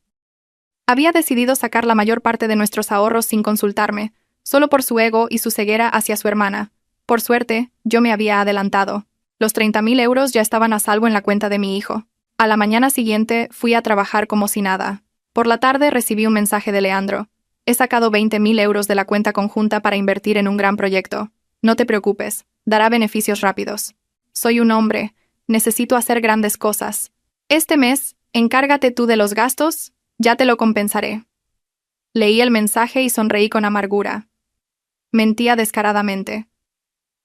Había decidido sacar la mayor parte de nuestros ahorros sin consultarme, solo por su ego y su ceguera hacia su hermana. Por suerte, yo me había adelantado. Los 30,000 euros ya estaban a salvo en la cuenta de mi hijo. A la mañana siguiente fui a trabajar como si nada. Por la tarde recibí un mensaje de Leandro. He sacado 20,000 euros de la cuenta conjunta para invertir en un gran proyecto. No te preocupes, dará beneficios rápidos. Soy un hombre, necesito hacer grandes cosas. Este mes, encárgate tú de los gastos, ya te lo compensaré. Leí el mensaje y sonreí con amargura. Mentía descaradamente.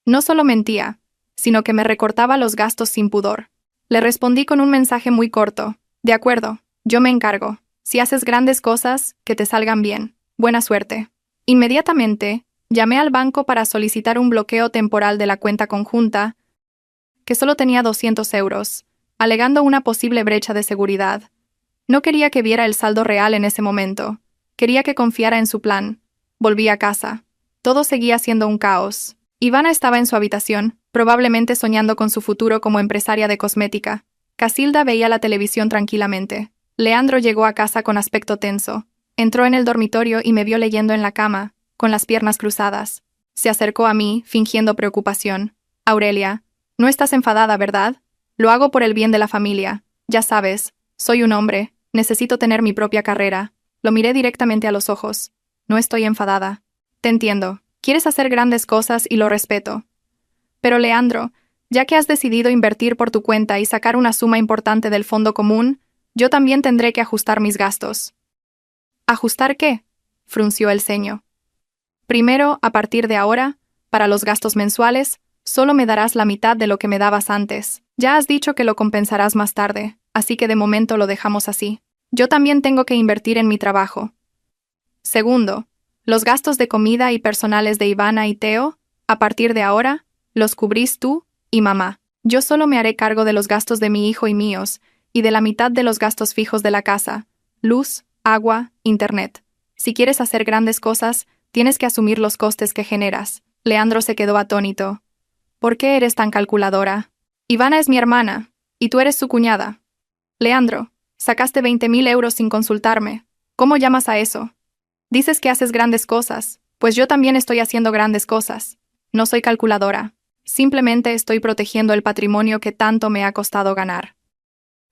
No solo mentía, sino que me recortaba los gastos sin pudor. Le respondí con un mensaje muy corto. De acuerdo, Yo me encargo. Si haces grandes cosas, que te salgan bien. Buena suerte. Inmediatamente, llamé al banco para solicitar un bloqueo temporal de la cuenta conjunta, que solo tenía 200 euros, alegando una posible brecha de seguridad. No quería que viera el saldo real en ese momento. Quería que confiara en su plan. Volví a casa. Todo seguía siendo un caos. Ivana estaba en su habitación, probablemente soñando con su futuro como empresaria de cosmética. Casilda veía la televisión tranquilamente. Leandro llegó a casa con aspecto tenso. Entró en el dormitorio y me vio leyendo en la cama, con las piernas cruzadas. Se acercó a mí, fingiendo preocupación. Aurelia, no estás enfadada, ¿verdad? Lo hago por el bien de la familia. Ya sabes, soy un hombre, necesito tener mi propia carrera. Lo miré directamente a los ojos. No estoy enfadada. Te entiendo. Quieres hacer grandes cosas y lo respeto. Pero Leandro, ya que has decidido invertir por tu cuenta y sacar una suma importante del fondo común, yo también tendré que ajustar mis gastos. ¿Ajustar qué? Frunció el ceño. Primero, a partir de ahora, para los gastos mensuales, solo me darás la mitad de lo que me dabas antes. Ya has dicho que lo compensarás más tarde, así que de momento lo dejamos así. Yo también tengo que invertir en mi trabajo. Segundo, los gastos de comida y personales de Ivana y Teo, a partir de ahora, los cubrís tú y mamá. Yo solo me haré cargo de los gastos de mi hijo y míos, y de la mitad de los gastos fijos de la casa, luz, agua, internet. Si quieres hacer grandes cosas, tienes que asumir los costes que generas. Leandro se quedó atónito. ¿Por qué eres tan calculadora? Ivana es mi hermana, y tú eres su cuñada. Leandro, sacaste 20.000 euros sin consultarme. ¿Cómo llamas a eso? Dices que haces grandes cosas, pues yo también estoy haciendo grandes cosas. No soy calculadora. Simplemente estoy protegiendo el patrimonio que tanto me ha costado ganar.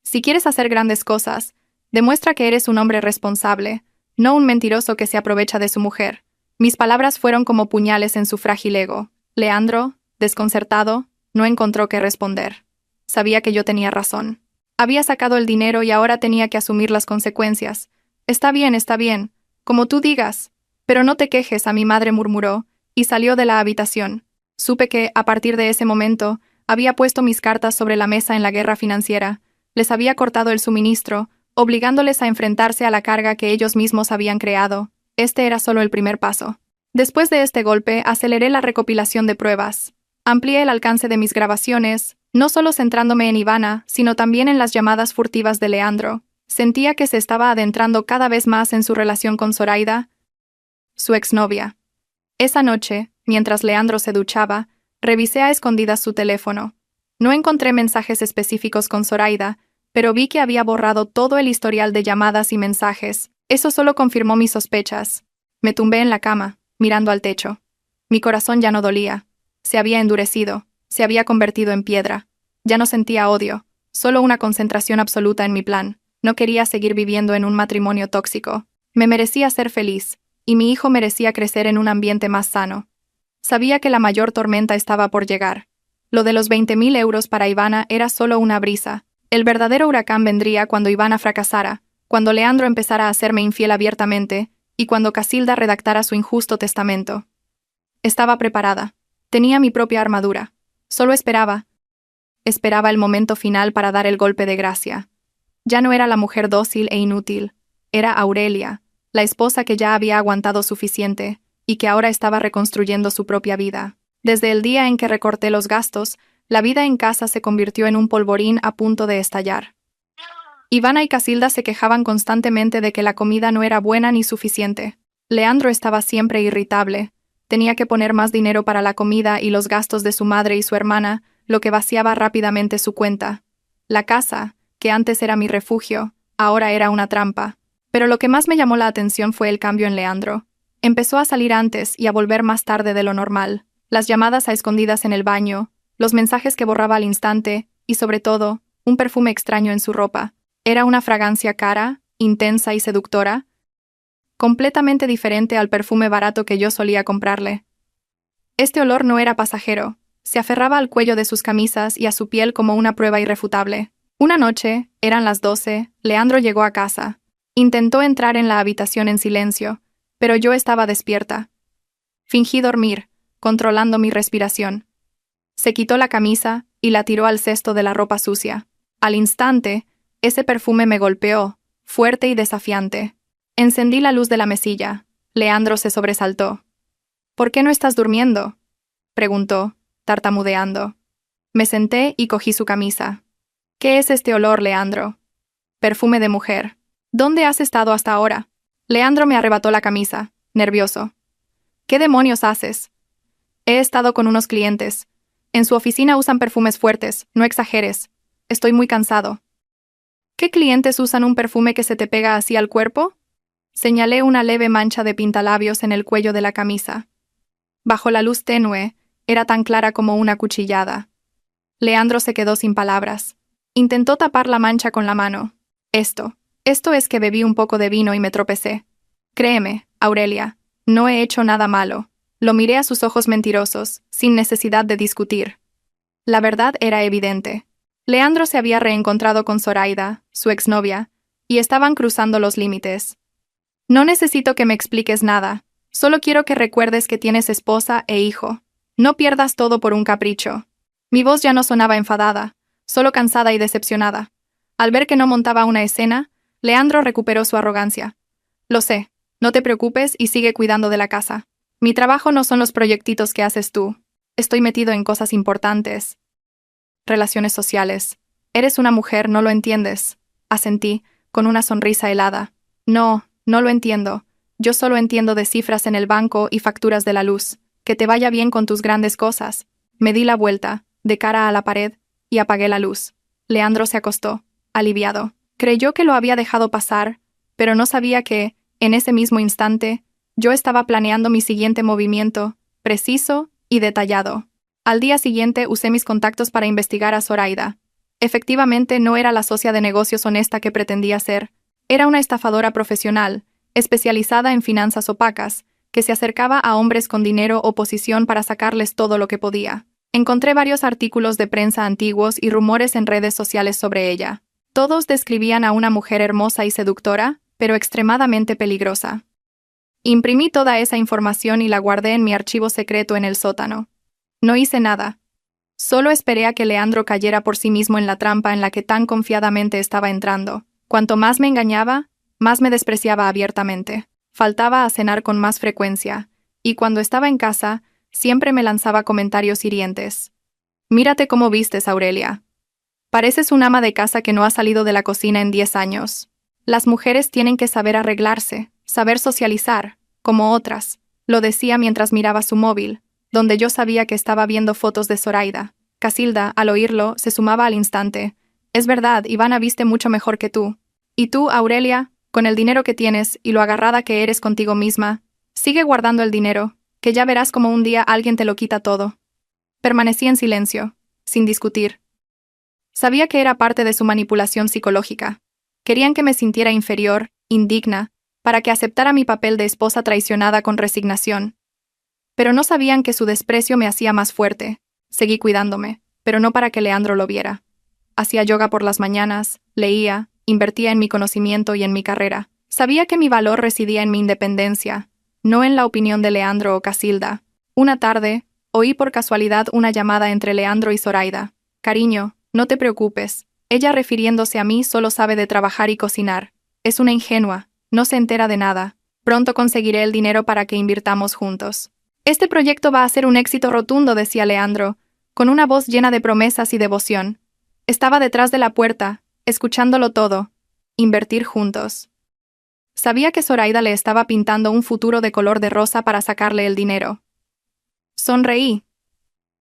Si quieres hacer grandes cosas, demuestra que eres un hombre responsable, no un mentiroso que se aprovecha de su mujer. Mis palabras fueron como puñales en su frágil ego. Leandro, desconcertado, no encontró qué responder. Sabía que yo tenía razón. Había sacado el dinero y ahora tenía que asumir las consecuencias. Está bien, como tú digas. Pero no te quejes, a mi madre murmuró, y salió de la habitación. Supe que, a partir de ese momento, había puesto mis cartas sobre la mesa en la guerra financiera. Les había cortado el suministro, obligándoles a enfrentarse a la carga que ellos mismos habían creado. Este era solo el primer paso. Después de este golpe, aceleré la recopilación de pruebas. Amplié el alcance de mis grabaciones, no solo centrándome en Ivana, sino también en las llamadas furtivas de Leandro. Sentía que se estaba adentrando cada vez más en su relación con Zoraida, su exnovia. Esa noche, mientras Leandro se duchaba, revisé a escondidas su teléfono. No encontré mensajes específicos con Zoraida, pero vi que había borrado todo el historial de llamadas y mensajes. Eso solo confirmó mis sospechas. Me tumbé en la cama, mirando al techo. Mi corazón ya no dolía. Se había endurecido, se había convertido en piedra. Ya no sentía odio, solo una concentración absoluta en mi plan. No quería seguir viviendo en un matrimonio tóxico. Me merecía ser feliz, y mi hijo merecía crecer en un ambiente más sano. Sabía que la mayor tormenta estaba por llegar. Lo de los 20.000 euros para Ivana era solo una brisa. El verdadero huracán vendría cuando Ivana fracasara, cuando Leandro empezara a hacerme infiel abiertamente, y cuando Casilda redactara su injusto testamento. Estaba preparada. Tenía mi propia armadura. Solo esperaba. Esperaba el momento final para dar el golpe de gracia. Ya no era la mujer dócil e inútil. Era Aurelia, la esposa que ya había aguantado suficiente, y que ahora estaba reconstruyendo su propia vida. Desde el día en que recorté los gastos, la vida en casa se convirtió en un polvorín a punto de estallar. Ivana y Casilda se quejaban constantemente de que la comida no era buena ni suficiente. Leandro estaba siempre irritable. Tenía que poner más dinero para la comida y los gastos de su madre y su hermana, lo que vaciaba rápidamente su cuenta. La casa, que antes era mi refugio, ahora era una trampa. Pero lo que más me llamó la atención fue el cambio en Leandro. Empezó a salir antes y a volver más tarde de lo normal. Las llamadas a escondidas en el baño, los mensajes que borraba al instante, y sobre todo, un perfume extraño en su ropa. Era una fragancia cara, intensa y seductora, completamente diferente al perfume barato que yo solía comprarle. Este olor no era pasajero, se aferraba al cuello de sus camisas y a su piel como una prueba irrefutable. Una noche, eran las 12, Leandro llegó a casa. Intentó entrar en la habitación en silencio, pero yo estaba despierta. Fingí dormir, controlando mi respiración. Se quitó la camisa y la tiró al cesto de la ropa sucia. Al instante, ese perfume me golpeó, fuerte y desafiante. Encendí la luz de la mesilla. Leandro se sobresaltó. ¿Por qué no estás durmiendo?, preguntó, tartamudeando. Me senté y cogí su camisa. ¿Qué es este olor, Leandro? Perfume de mujer. ¿Dónde has estado hasta ahora? Leandro me arrebató la camisa, nervioso. ¿Qué demonios haces? He estado con unos clientes. En su oficina usan perfumes fuertes, no exageres. Estoy muy cansado. ¿Qué clientes usan un perfume que se te pega así al cuerpo? Señalé una leve mancha de pintalabios en el cuello de la camisa. Bajo la luz tenue, era tan clara como una cuchillada. Leandro se quedó sin palabras. Intentó tapar la mancha con la mano. Esto es que bebí un poco de vino y me tropecé. Créeme, Aurelia, no he hecho nada malo. Lo miré a sus ojos mentirosos, sin necesidad de discutir. La verdad era evidente. Leandro se había reencontrado con Zoraida, su exnovia, y estaban cruzando los límites. No necesito que me expliques nada. Solo quiero que recuerdes que tienes esposa e hijo. No pierdas todo por un capricho. Mi voz ya no sonaba enfadada, solo cansada y decepcionada. Al ver que no montaba una escena, Leandro recuperó su arrogancia. Lo sé, no te preocupes y sigue cuidando de la casa. Mi trabajo no son los proyectitos que haces tú. Estoy metido en cosas importantes. Relaciones sociales. Eres una mujer, no lo entiendes. Asentí, con una sonrisa helada. No lo entiendo. Yo solo entiendo de cifras en el banco y facturas de la luz. Que te vaya bien con tus grandes cosas. Me di la vuelta, de cara a la pared, y apagué la luz. Leandro se acostó, aliviado. Creyó que lo había dejado pasar, pero no sabía que, en ese mismo instante, yo estaba planeando mi siguiente movimiento, preciso y detallado. Al día siguiente usé mis contactos para investigar a Zoraida. Efectivamente no era la socia de negocios honesta que pretendía ser. Era una estafadora profesional, especializada en finanzas opacas, que se acercaba a hombres con dinero o posición para sacarles todo lo que podía. Encontré varios artículos de prensa antiguos y rumores en redes sociales sobre ella. Todos describían a una mujer hermosa y seductora, pero extremadamente peligrosa. Imprimí toda esa información y la guardé en mi archivo secreto en el sótano. No hice nada. Solo esperé a que Leandro cayera por sí mismo en la trampa en la que tan confiadamente estaba entrando. Cuanto más me engañaba, más me despreciaba abiertamente. Faltaba a cenar con más frecuencia, y cuando estaba en casa, siempre me lanzaba comentarios hirientes. Mírate cómo vistes, Aurelia. Pareces un ama de casa que no ha salido de la cocina en 10 años. Las mujeres tienen que saber arreglarse, saber socializar, como otras, lo decía mientras miraba su móvil, donde yo sabía que estaba viendo fotos de Zoraida. Casilda, al oírlo, se sumaba al instante. Es verdad, Ivana viste mucho mejor que tú. Y tú, Aurelia, con el dinero que tienes y lo agarrada que eres contigo misma, sigue guardando el dinero, que ya verás como un día alguien te lo quita todo. Permanecí en silencio, sin discutir. Sabía que era parte de su manipulación psicológica. Querían que me sintiera inferior, indigna, para que aceptara mi papel de esposa traicionada con resignación. Pero no sabían que su desprecio me hacía más fuerte. Seguí cuidándome, pero no para que Leandro lo viera. Hacía yoga por las mañanas, leía, invertía en mi conocimiento y en mi carrera. Sabía que mi valor residía en mi independencia, no en la opinión de Leandro o Casilda. Una tarde, oí por casualidad una llamada entre Leandro y Zoraida. Cariño, no te preocupes. Ella, refiriéndose a mí, solo sabe de trabajar y cocinar. Es una ingenua, no se entera de nada. Pronto conseguiré el dinero para que invirtamos juntos. Este proyecto va a ser un éxito rotundo, decía Leandro, con una voz llena de promesas y devoción. Estaba detrás de la puerta, escuchándolo todo. Invertir juntos. Sabía que Zoraida le estaba pintando un futuro de color de rosa para sacarle el dinero. Sonreí.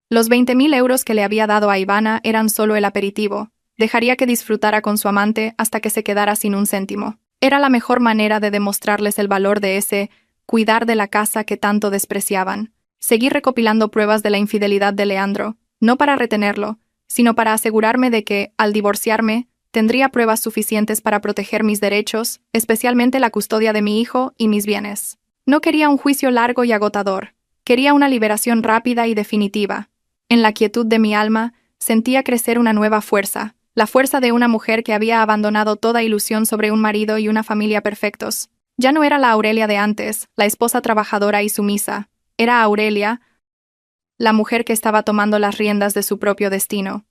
Los 20.000 euros que le había dado a Ivana eran solo el aperitivo. Dejaría que disfrutara con su amante hasta que se quedara sin un céntimo. Era la mejor manera de demostrarles el valor de ese cuidar de la casa que tanto despreciaban. Seguí recopilando pruebas de la infidelidad de Leandro, no para retenerlo, sino para asegurarme de que, al divorciarme, tendría pruebas suficientes para proteger mis derechos, especialmente la custodia de mi hijo y mis bienes. No quería un juicio largo y agotador. Quería una liberación rápida y definitiva. En la quietud de mi alma, sentía crecer una nueva fuerza, la fuerza de una mujer que había abandonado toda ilusión sobre un marido y una familia perfectos. Ya no era la Aurelia de antes, la esposa trabajadora y sumisa. Era Aurelia, la mujer que estaba tomando las riendas de su propio destino.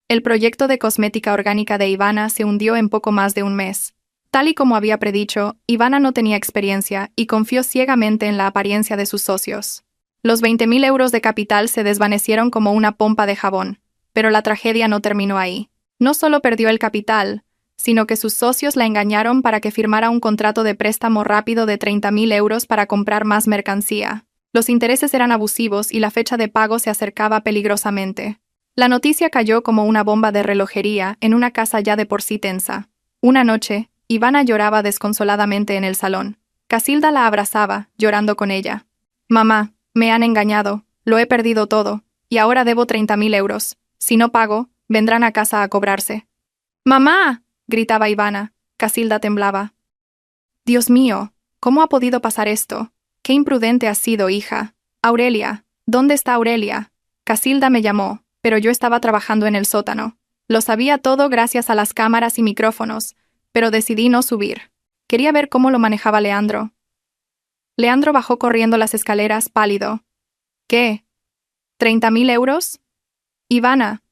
El proyecto de cosmética orgánica de Ivana se hundió en poco más de un mes. Tal y como había predicho, Ivana no tenía experiencia y confió ciegamente en la apariencia de sus socios. Los 20.000 euros de capital se desvanecieron como una pompa de jabón, pero la tragedia no terminó ahí. No solo perdió el capital, sino que sus socios la engañaron para que firmara un contrato de préstamo rápido de 30.000 euros para comprar más mercancía. Los intereses eran abusivos y la fecha de pago se acercaba peligrosamente. La noticia cayó como una bomba de relojería en una casa ya de por sí tensa. Una noche, Ivana lloraba desconsoladamente en el salón. Casilda la abrazaba, llorando con ella. «Mamá, me han engañado, lo he perdido todo, y ahora debo 30.000 euros. Si no pago, vendrán a casa a cobrarse». «¡Mamá!», gritaba Ivana. Casilda temblaba. «Dios mío, ¿cómo ha podido pasar esto? Qué imprudente has sido, hija. Aurelia, ¿dónde está Aurelia?» Casilda me llamó, pero yo estaba trabajando en el sótano. Lo sabía todo gracias a las cámaras y micrófonos, pero decidí no subir. Quería ver cómo lo manejaba Leandro. Leandro bajó corriendo las escaleras, pálido. «¿Qué? ¿30.000 euros? Ivana,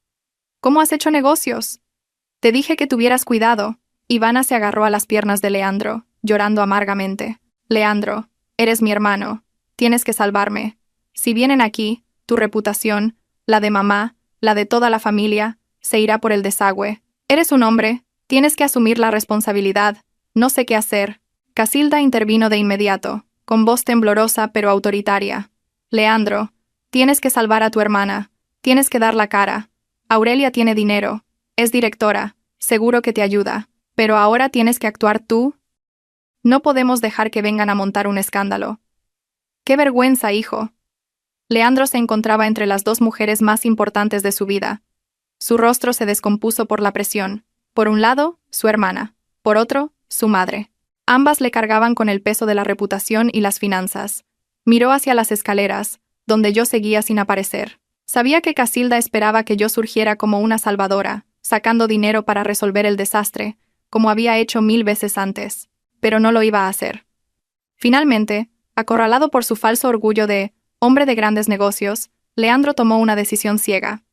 ¿cómo has hecho negocios? Te dije que tuvieras cuidado». Ivana se agarró a las piernas de Leandro, llorando amargamente. «Leandro, eres mi hermano. Tienes que salvarme. Si vienen aquí, tu reputación, la de mamá, la de toda la familia, se irá por el desagüe. Eres un hombre, tienes que asumir la responsabilidad. No sé qué hacer». Casilda intervino de inmediato, con voz temblorosa pero autoritaria. «Leandro, tienes que salvar a tu hermana. Tienes que dar la cara. Aurelia tiene dinero. Es directora. Seguro que te ayuda. Pero ahora tienes que actuar tú. No podemos dejar que vengan a montar un escándalo». «¡Qué vergüenza, hijo!». Leandro se encontraba entre las dos mujeres más importantes de su vida. Su rostro se descompuso por la presión. Por un lado, su hermana. Por otro, su madre. Ambas le cargaban con el peso de la reputación y las finanzas. Miró hacia las escaleras, donde yo seguía sin aparecer. Sabía que Casilda esperaba que yo surgiera como una salvadora, sacando dinero para resolver el desastre, como había hecho 1000 veces antes. Pero no lo iba a hacer. Finalmente, acorralado por su falso orgullo de hombre de grandes negocios, Leandro tomó una decisión ciega.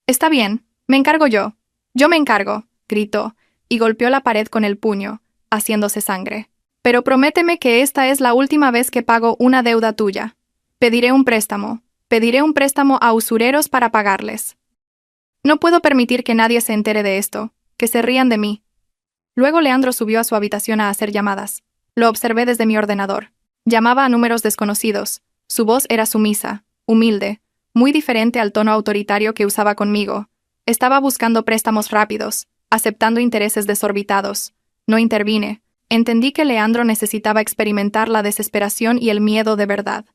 «Está bien, me encargo yo. Yo me encargo», gritó, y golpeó la pared con el puño, haciéndose sangre. «Pero prométeme que esta es la última vez que pago una deuda tuya. Pediré un préstamo a usureros para pagarles. No puedo permitir que nadie se entere de esto, que se rían de mí». Luego Leandro subió a su habitación a hacer llamadas. Lo observé desde mi ordenador. Llamaba a números desconocidos. Su voz era sumisa, humilde, muy diferente al tono autoritario que usaba conmigo. Estaba buscando préstamos rápidos, aceptando intereses desorbitados. No intervine. Entendí que Leandro necesitaba experimentar la desesperación y el miedo de verdad.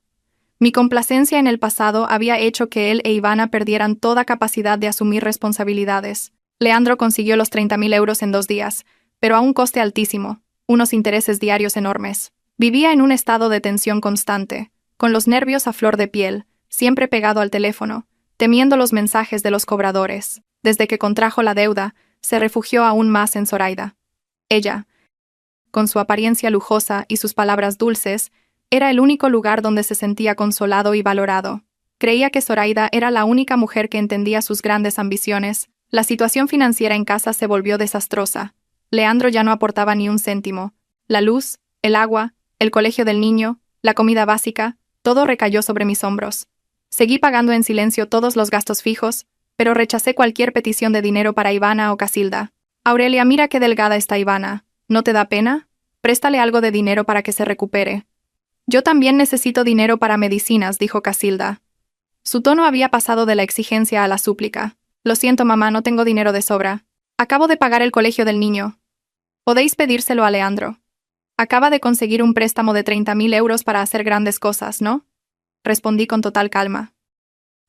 Mi complacencia en el pasado había hecho que él e Ivana perdieran toda capacidad de asumir responsabilidades. Leandro consiguió los 30.000 euros en 2 días, pero a un coste altísimo, unos intereses diarios enormes. Vivía en un estado de tensión constante, con los nervios a flor de piel, siempre pegado al teléfono, temiendo los mensajes de los cobradores. Desde que contrajo la deuda, se refugió aún más en Zoraida. Ella, con su apariencia lujosa y sus palabras dulces, era el único lugar donde se sentía consolado y valorado. Creía que Zoraida era la única mujer que entendía sus grandes ambiciones. La situación financiera en casa se volvió desastrosa. Leandro ya no aportaba ni un céntimo. La luz, el agua, el colegio del niño, la comida básica, todo recayó sobre mis hombros. Seguí pagando en silencio todos los gastos fijos, pero rechacé cualquier petición de dinero para Ivana o Casilda. «Aurelia, mira qué delgada está Ivana. ¿No te da pena? Préstale algo de dinero para que se recupere». «Yo también necesito dinero para medicinas», dijo Casilda. Su tono había pasado de la exigencia a la súplica. «Lo siento, mamá, no tengo dinero de sobra. Acabo de pagar el colegio del niño. Podéis pedírselo a Leandro. Acaba de conseguir un préstamo de 30.000 euros para hacer grandes cosas, ¿no?», respondí con total calma.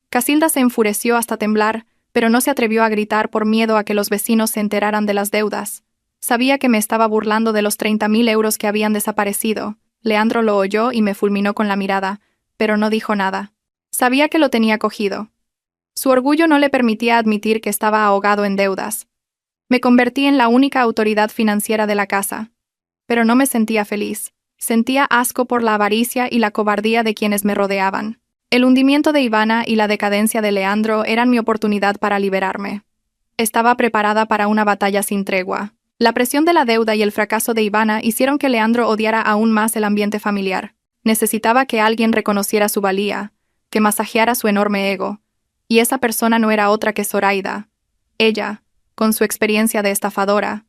Casilda se enfureció hasta temblar, pero no se atrevió a gritar por miedo a que los vecinos se enteraran de las deudas. Sabía que me estaba burlando de los 30.000 euros que habían desaparecido. Leandro lo oyó y me fulminó con la mirada, pero no dijo nada. Sabía que lo tenía cogido. Su orgullo no le permitía admitir que estaba ahogado en deudas. Me convertí en la única autoridad financiera de la casa. Pero no me sentía feliz. Sentía asco por la avaricia y la cobardía de quienes me rodeaban. El hundimiento de Ivana y la decadencia de Leandro eran mi oportunidad para liberarme. Estaba preparada para una batalla sin tregua. La presión de la deuda y el fracaso de Ivana hicieron que Leandro odiara aún más el ambiente familiar. Necesitaba que alguien reconociera su valía, que masajeara su enorme ego. Y esa persona no era otra que Zoraida. Ella, con su experiencia de estafadora,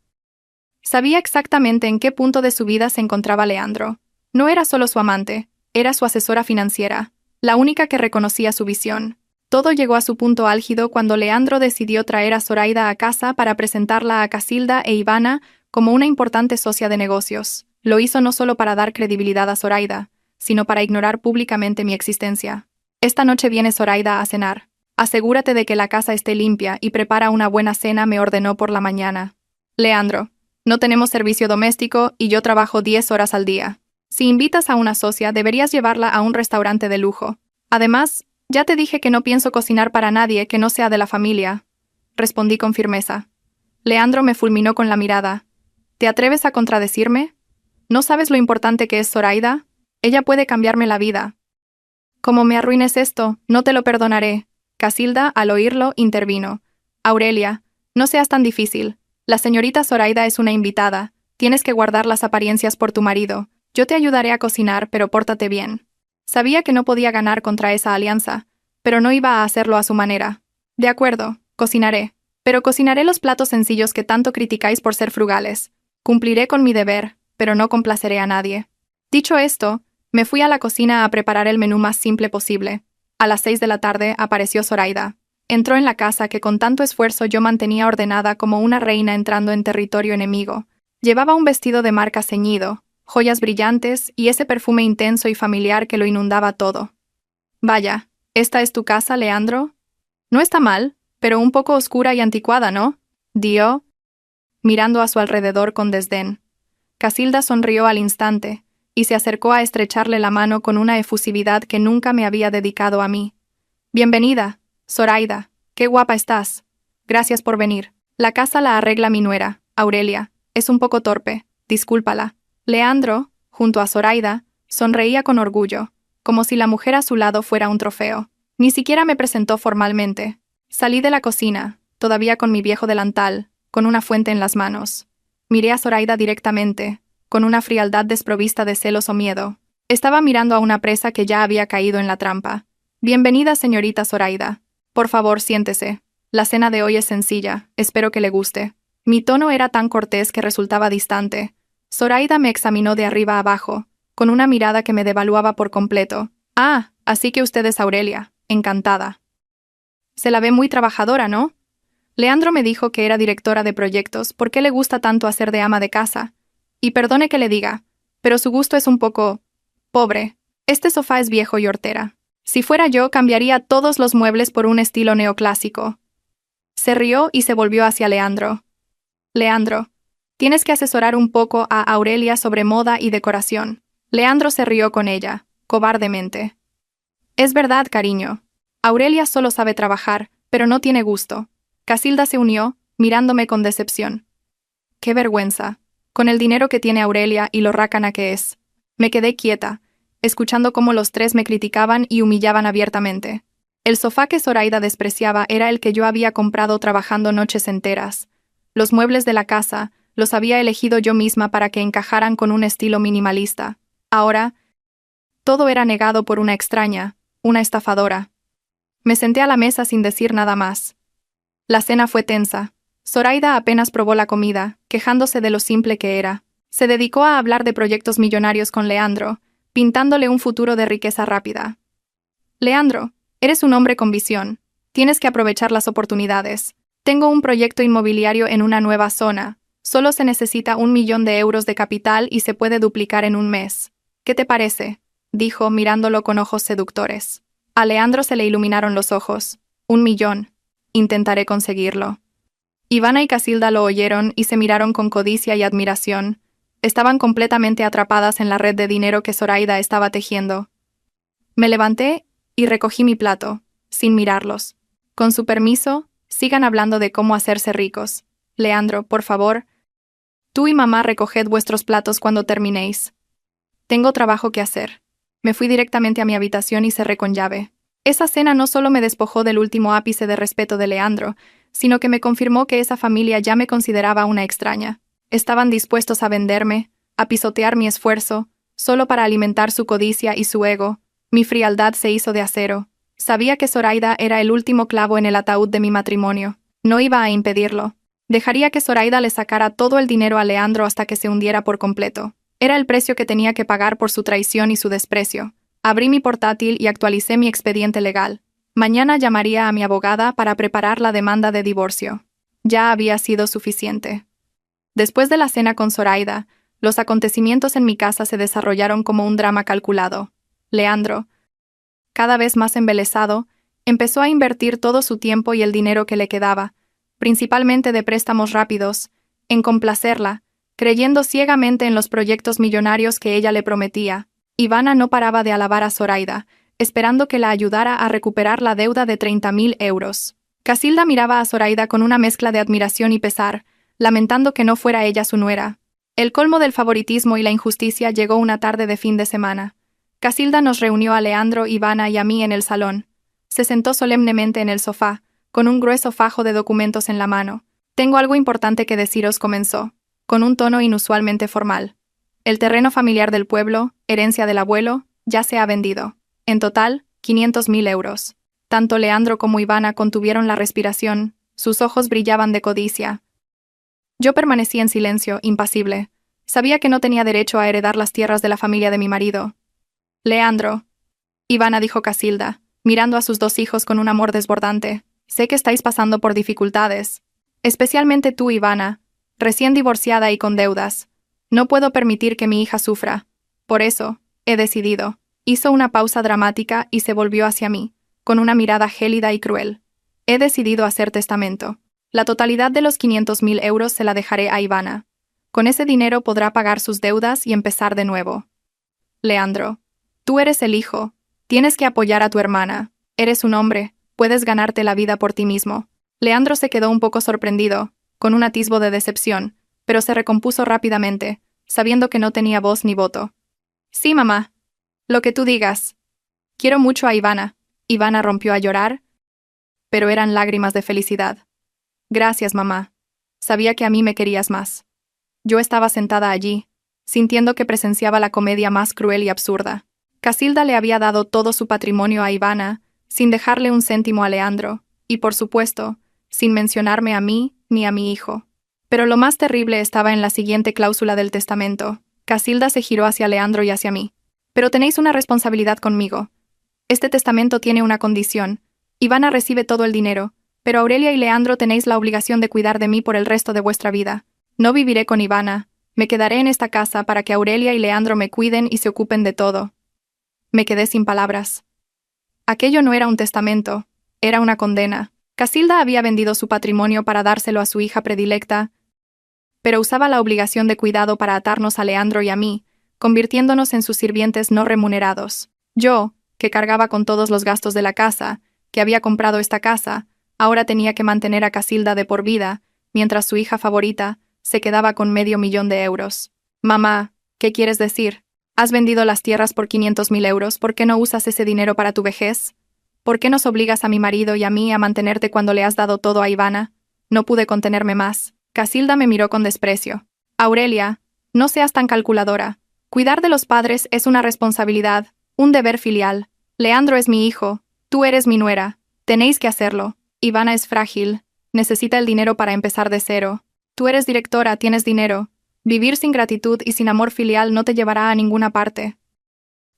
sabía exactamente en qué punto de su vida se encontraba Leandro. No era solo su amante, era su asesora financiera, la única que reconocía su visión. Todo llegó a su punto álgido cuando Leandro decidió traer a Zoraida a casa para presentarla a Casilda e Ivana como una importante socia de negocios. Lo hizo no solo para dar credibilidad a Zoraida, sino para ignorar públicamente mi existencia. Esta noche viene Zoraida a cenar. Asegúrate de que la casa esté limpia y prepara una buena cena, me ordenó por la mañana. Leandro, no tenemos servicio doméstico y yo trabajo 10 horas al día. Si invitas a una socia, deberías llevarla a un restaurante de lujo. Además, ya te dije que no pienso cocinar para nadie que no sea de la familia. Respondí con firmeza. Leandro me fulminó con la mirada. ¿Te atreves a contradecirme? ¿No sabes lo importante que es Zoraida? Ella puede cambiarme la vida. Como me arruines esto, no te lo perdonaré. Casilda, al oírlo, intervino. Aurelia, no seas tan difícil. La señorita Zoraida es una invitada. Tienes que guardar las apariencias por tu marido. Yo te ayudaré a cocinar, pero pórtate bien. Sabía que no podía ganar contra esa alianza, pero no iba a hacerlo a su manera. De acuerdo, cocinaré. Pero cocinaré los platos sencillos que tanto criticáis por ser frugales. Cumpliré con mi deber, pero no complaceré a nadie. Dicho esto, me fui a la cocina a preparar el menú más simple posible. A las 6 de la tarde apareció Zoraida. Entró en la casa que con tanto esfuerzo yo mantenía ordenada como una reina entrando en territorio enemigo. Llevaba un vestido de marca ceñido, joyas brillantes y ese perfume intenso y familiar que lo inundaba todo. Vaya, ¿esta es tu casa, Leandro? No está mal, pero un poco oscura y anticuada, ¿no? Dio, mirando a su alrededor con desdén. Casilda sonrió al instante y se acercó a estrecharle la mano con una efusividad que nunca me había dedicado a mí. Bienvenida, Zoraida, qué guapa estás. Gracias por venir. La casa la arregla mi nuera, Aurelia. Es un poco torpe, discúlpala. Leandro, junto a Zoraida, sonreía con orgullo, como si la mujer a su lado fuera un trofeo. Ni siquiera me presentó formalmente. Salí de la cocina, todavía con mi viejo delantal, con una fuente en las manos. Miré a Zoraida directamente, con una frialdad desprovista de celos o miedo. Estaba mirando a una presa que ya había caído en la trampa. Bienvenida, señorita Zoraida. Por favor, siéntese. La cena de hoy es sencilla, espero que le guste. Mi tono era tan cortés que resultaba distante. Zoraida me examinó de arriba a abajo, con una mirada que me devaluaba por completo. Ah, así que usted es Aurelia. Encantada. Se la ve muy trabajadora, ¿no? Leandro me dijo que era directora de proyectos. ¿Por qué le gusta tanto hacer de ama de casa? Y perdone que le diga, pero su gusto es un poco pobre. Este sofá es viejo y hortera. Si fuera yo, cambiaría todos los muebles por un estilo neoclásico. Se rió y se volvió hacia Leandro. Leandro, tienes que asesorar un poco a Aurelia sobre moda y decoración. Leandro se rió con ella, cobardemente. Es verdad, cariño. Aurelia solo sabe trabajar, pero no tiene gusto. Casilda se unió, mirándome con decepción. ¡Qué vergüenza! Con el dinero que tiene Aurelia y lo rácana que es. Me quedé quieta, escuchando cómo los tres me criticaban y humillaban abiertamente. El sofá que Zoraida despreciaba era el que yo había comprado trabajando noches enteras. Los muebles de la casa los había elegido yo misma para que encajaran con un estilo minimalista. Ahora, todo era negado por una extraña, una estafadora. Me senté a la mesa sin decir nada más. La cena fue tensa. Zoraida apenas probó la comida, quejándose de lo simple que era. Se dedicó a hablar de proyectos millonarios con Leandro, pintándole un futuro de riqueza rápida. Leandro, eres un hombre con visión. Tienes que aprovechar las oportunidades. Tengo un proyecto inmobiliario en una nueva zona. Solo se necesita 1 millón de euros de capital y se puede duplicar en un mes. ¿Qué te parece?, dijo, mirándolo con ojos seductores. A Leandro se le iluminaron los ojos. 1 millón. Intentaré conseguirlo. Ivana y Casilda lo oyeron y se miraron con codicia y admiración. Estaban completamente atrapadas en la red de dinero que Zoraida estaba tejiendo. Me levanté y recogí mi plato, sin mirarlos. Con su permiso, sigan hablando de cómo hacerse ricos. Leandro, por favor, tú y mamá recoged vuestros platos cuando terminéis. Tengo trabajo que hacer. Me fui directamente a mi habitación y cerré con llave. Esa cena no solo me despojó del último ápice de respeto de Leandro, sino que me confirmó que esa familia ya me consideraba una extraña. Estaban dispuestos a venderme, a pisotear mi esfuerzo, solo para alimentar su codicia y su ego. Mi frialdad se hizo de acero. Sabía que Zoraida era el último clavo en el ataúd de mi matrimonio. No iba a impedirlo. Dejaría que Zoraida le sacara todo el dinero a Leandro hasta que se hundiera por completo. Era el precio que tenía que pagar por su traición y su desprecio. Abrí mi portátil y actualicé mi expediente legal. Mañana llamaría a mi abogada para preparar la demanda de divorcio. Ya había sido suficiente. Después de la cena con Zoraida, los acontecimientos en mi casa se desarrollaron como un drama calculado. Leandro, cada vez más embelesado, empezó a invertir todo su tiempo y el dinero que le quedaba, principalmente de préstamos rápidos, en complacerla, creyendo ciegamente en los proyectos millonarios que ella le prometía. Ivana no paraba de alabar a Zoraida, esperando que la ayudara a recuperar la deuda de 30.000 euros. Casilda miraba a Zoraida con una mezcla de admiración y pesar, lamentando que no fuera ella su nuera. El colmo del favoritismo y la injusticia llegó una tarde de fin de semana. Casilda nos reunió a Leandro, Ivana y a mí en el salón. Se sentó solemnemente en el sofá, con un grueso fajo de documentos en la mano. «Tengo algo importante que deciros», comenzó, con un tono inusualmente formal. «El terreno familiar del pueblo, herencia del abuelo, ya se ha vendido. En total, 500.000 euros». Tanto Leandro como Ivana contuvieron la respiración, sus ojos brillaban de codicia. Yo permanecí en silencio, impasible. Sabía que no tenía derecho a heredar las tierras de la familia de mi marido. «Leandro», Ivana dijo Casilda, mirando a sus dos hijos con un amor desbordante, «sé que estáis pasando por dificultades. Especialmente tú, Ivana, recién divorciada y con deudas. No puedo permitir que mi hija sufra. Por eso, he decidido». Hizo una pausa dramática y se volvió hacia mí, con una mirada gélida y cruel. «He decidido hacer testamento. La totalidad de los 500.000 euros se la dejaré a Ivana. Con ese dinero podrá pagar sus deudas y empezar de nuevo. Leandro, tú eres el hijo. Tienes que apoyar a tu hermana. Eres un hombre, puedes ganarte la vida por ti mismo». Leandro se quedó un poco sorprendido, con un atisbo de decepción, pero se recompuso rápidamente, sabiendo que no tenía voz ni voto. «Sí, mamá. Lo que tú digas. Quiero mucho a Ivana». Ivana rompió a llorar, pero eran lágrimas de felicidad. «Gracias, mamá. Sabía que a mí me querías más». Yo estaba sentada allí, sintiendo que presenciaba la comedia más cruel y absurda. Casilda le había dado todo su patrimonio a Ivana, sin dejarle un céntimo a Leandro, y por supuesto, sin mencionarme a mí ni a mi hijo. Pero lo más terrible estaba en la siguiente cláusula del testamento. Casilda se giró hacia Leandro y hacia mí. «Pero tenéis una responsabilidad conmigo. Este testamento tiene una condición. Ivana recibe todo el dinero, pero Aurelia y Leandro tenéis la obligación de cuidar de mí por el resto de vuestra vida. No viviré con Ivana. Me quedaré en esta casa para que Aurelia y Leandro me cuiden y se ocupen de todo». Me quedé sin palabras. Aquello no era un testamento, era una condena. Casilda había vendido su patrimonio para dárselo a su hija predilecta, pero usaba la obligación de cuidado para atarnos a Leandro y a mí, convirtiéndonos en sus sirvientes no remunerados. Yo, que cargaba con todos los gastos de la casa, que había comprado esta casa, ahora tenía que mantener a Casilda de por vida, mientras su hija favorita se quedaba con 500.000 euros. «Mamá, ¿qué quieres decir? ¿Has vendido las tierras por 500.000 euros? ¿Por qué no usas ese dinero para tu vejez? ¿Por qué nos obligas a mi marido y a mí a mantenerte cuando le has dado todo a Ivana?» No pude contenerme más. Casilda me miró con desprecio. «Aurelia, no seas tan calculadora. Cuidar de los padres es una responsabilidad, un deber filial. Leandro es mi hijo, tú eres mi nuera. Tenéis que hacerlo. Ivana es frágil, necesita el dinero para empezar de cero. Tú eres directora, tienes dinero. Vivir sin gratitud y sin amor filial no te llevará a ninguna parte».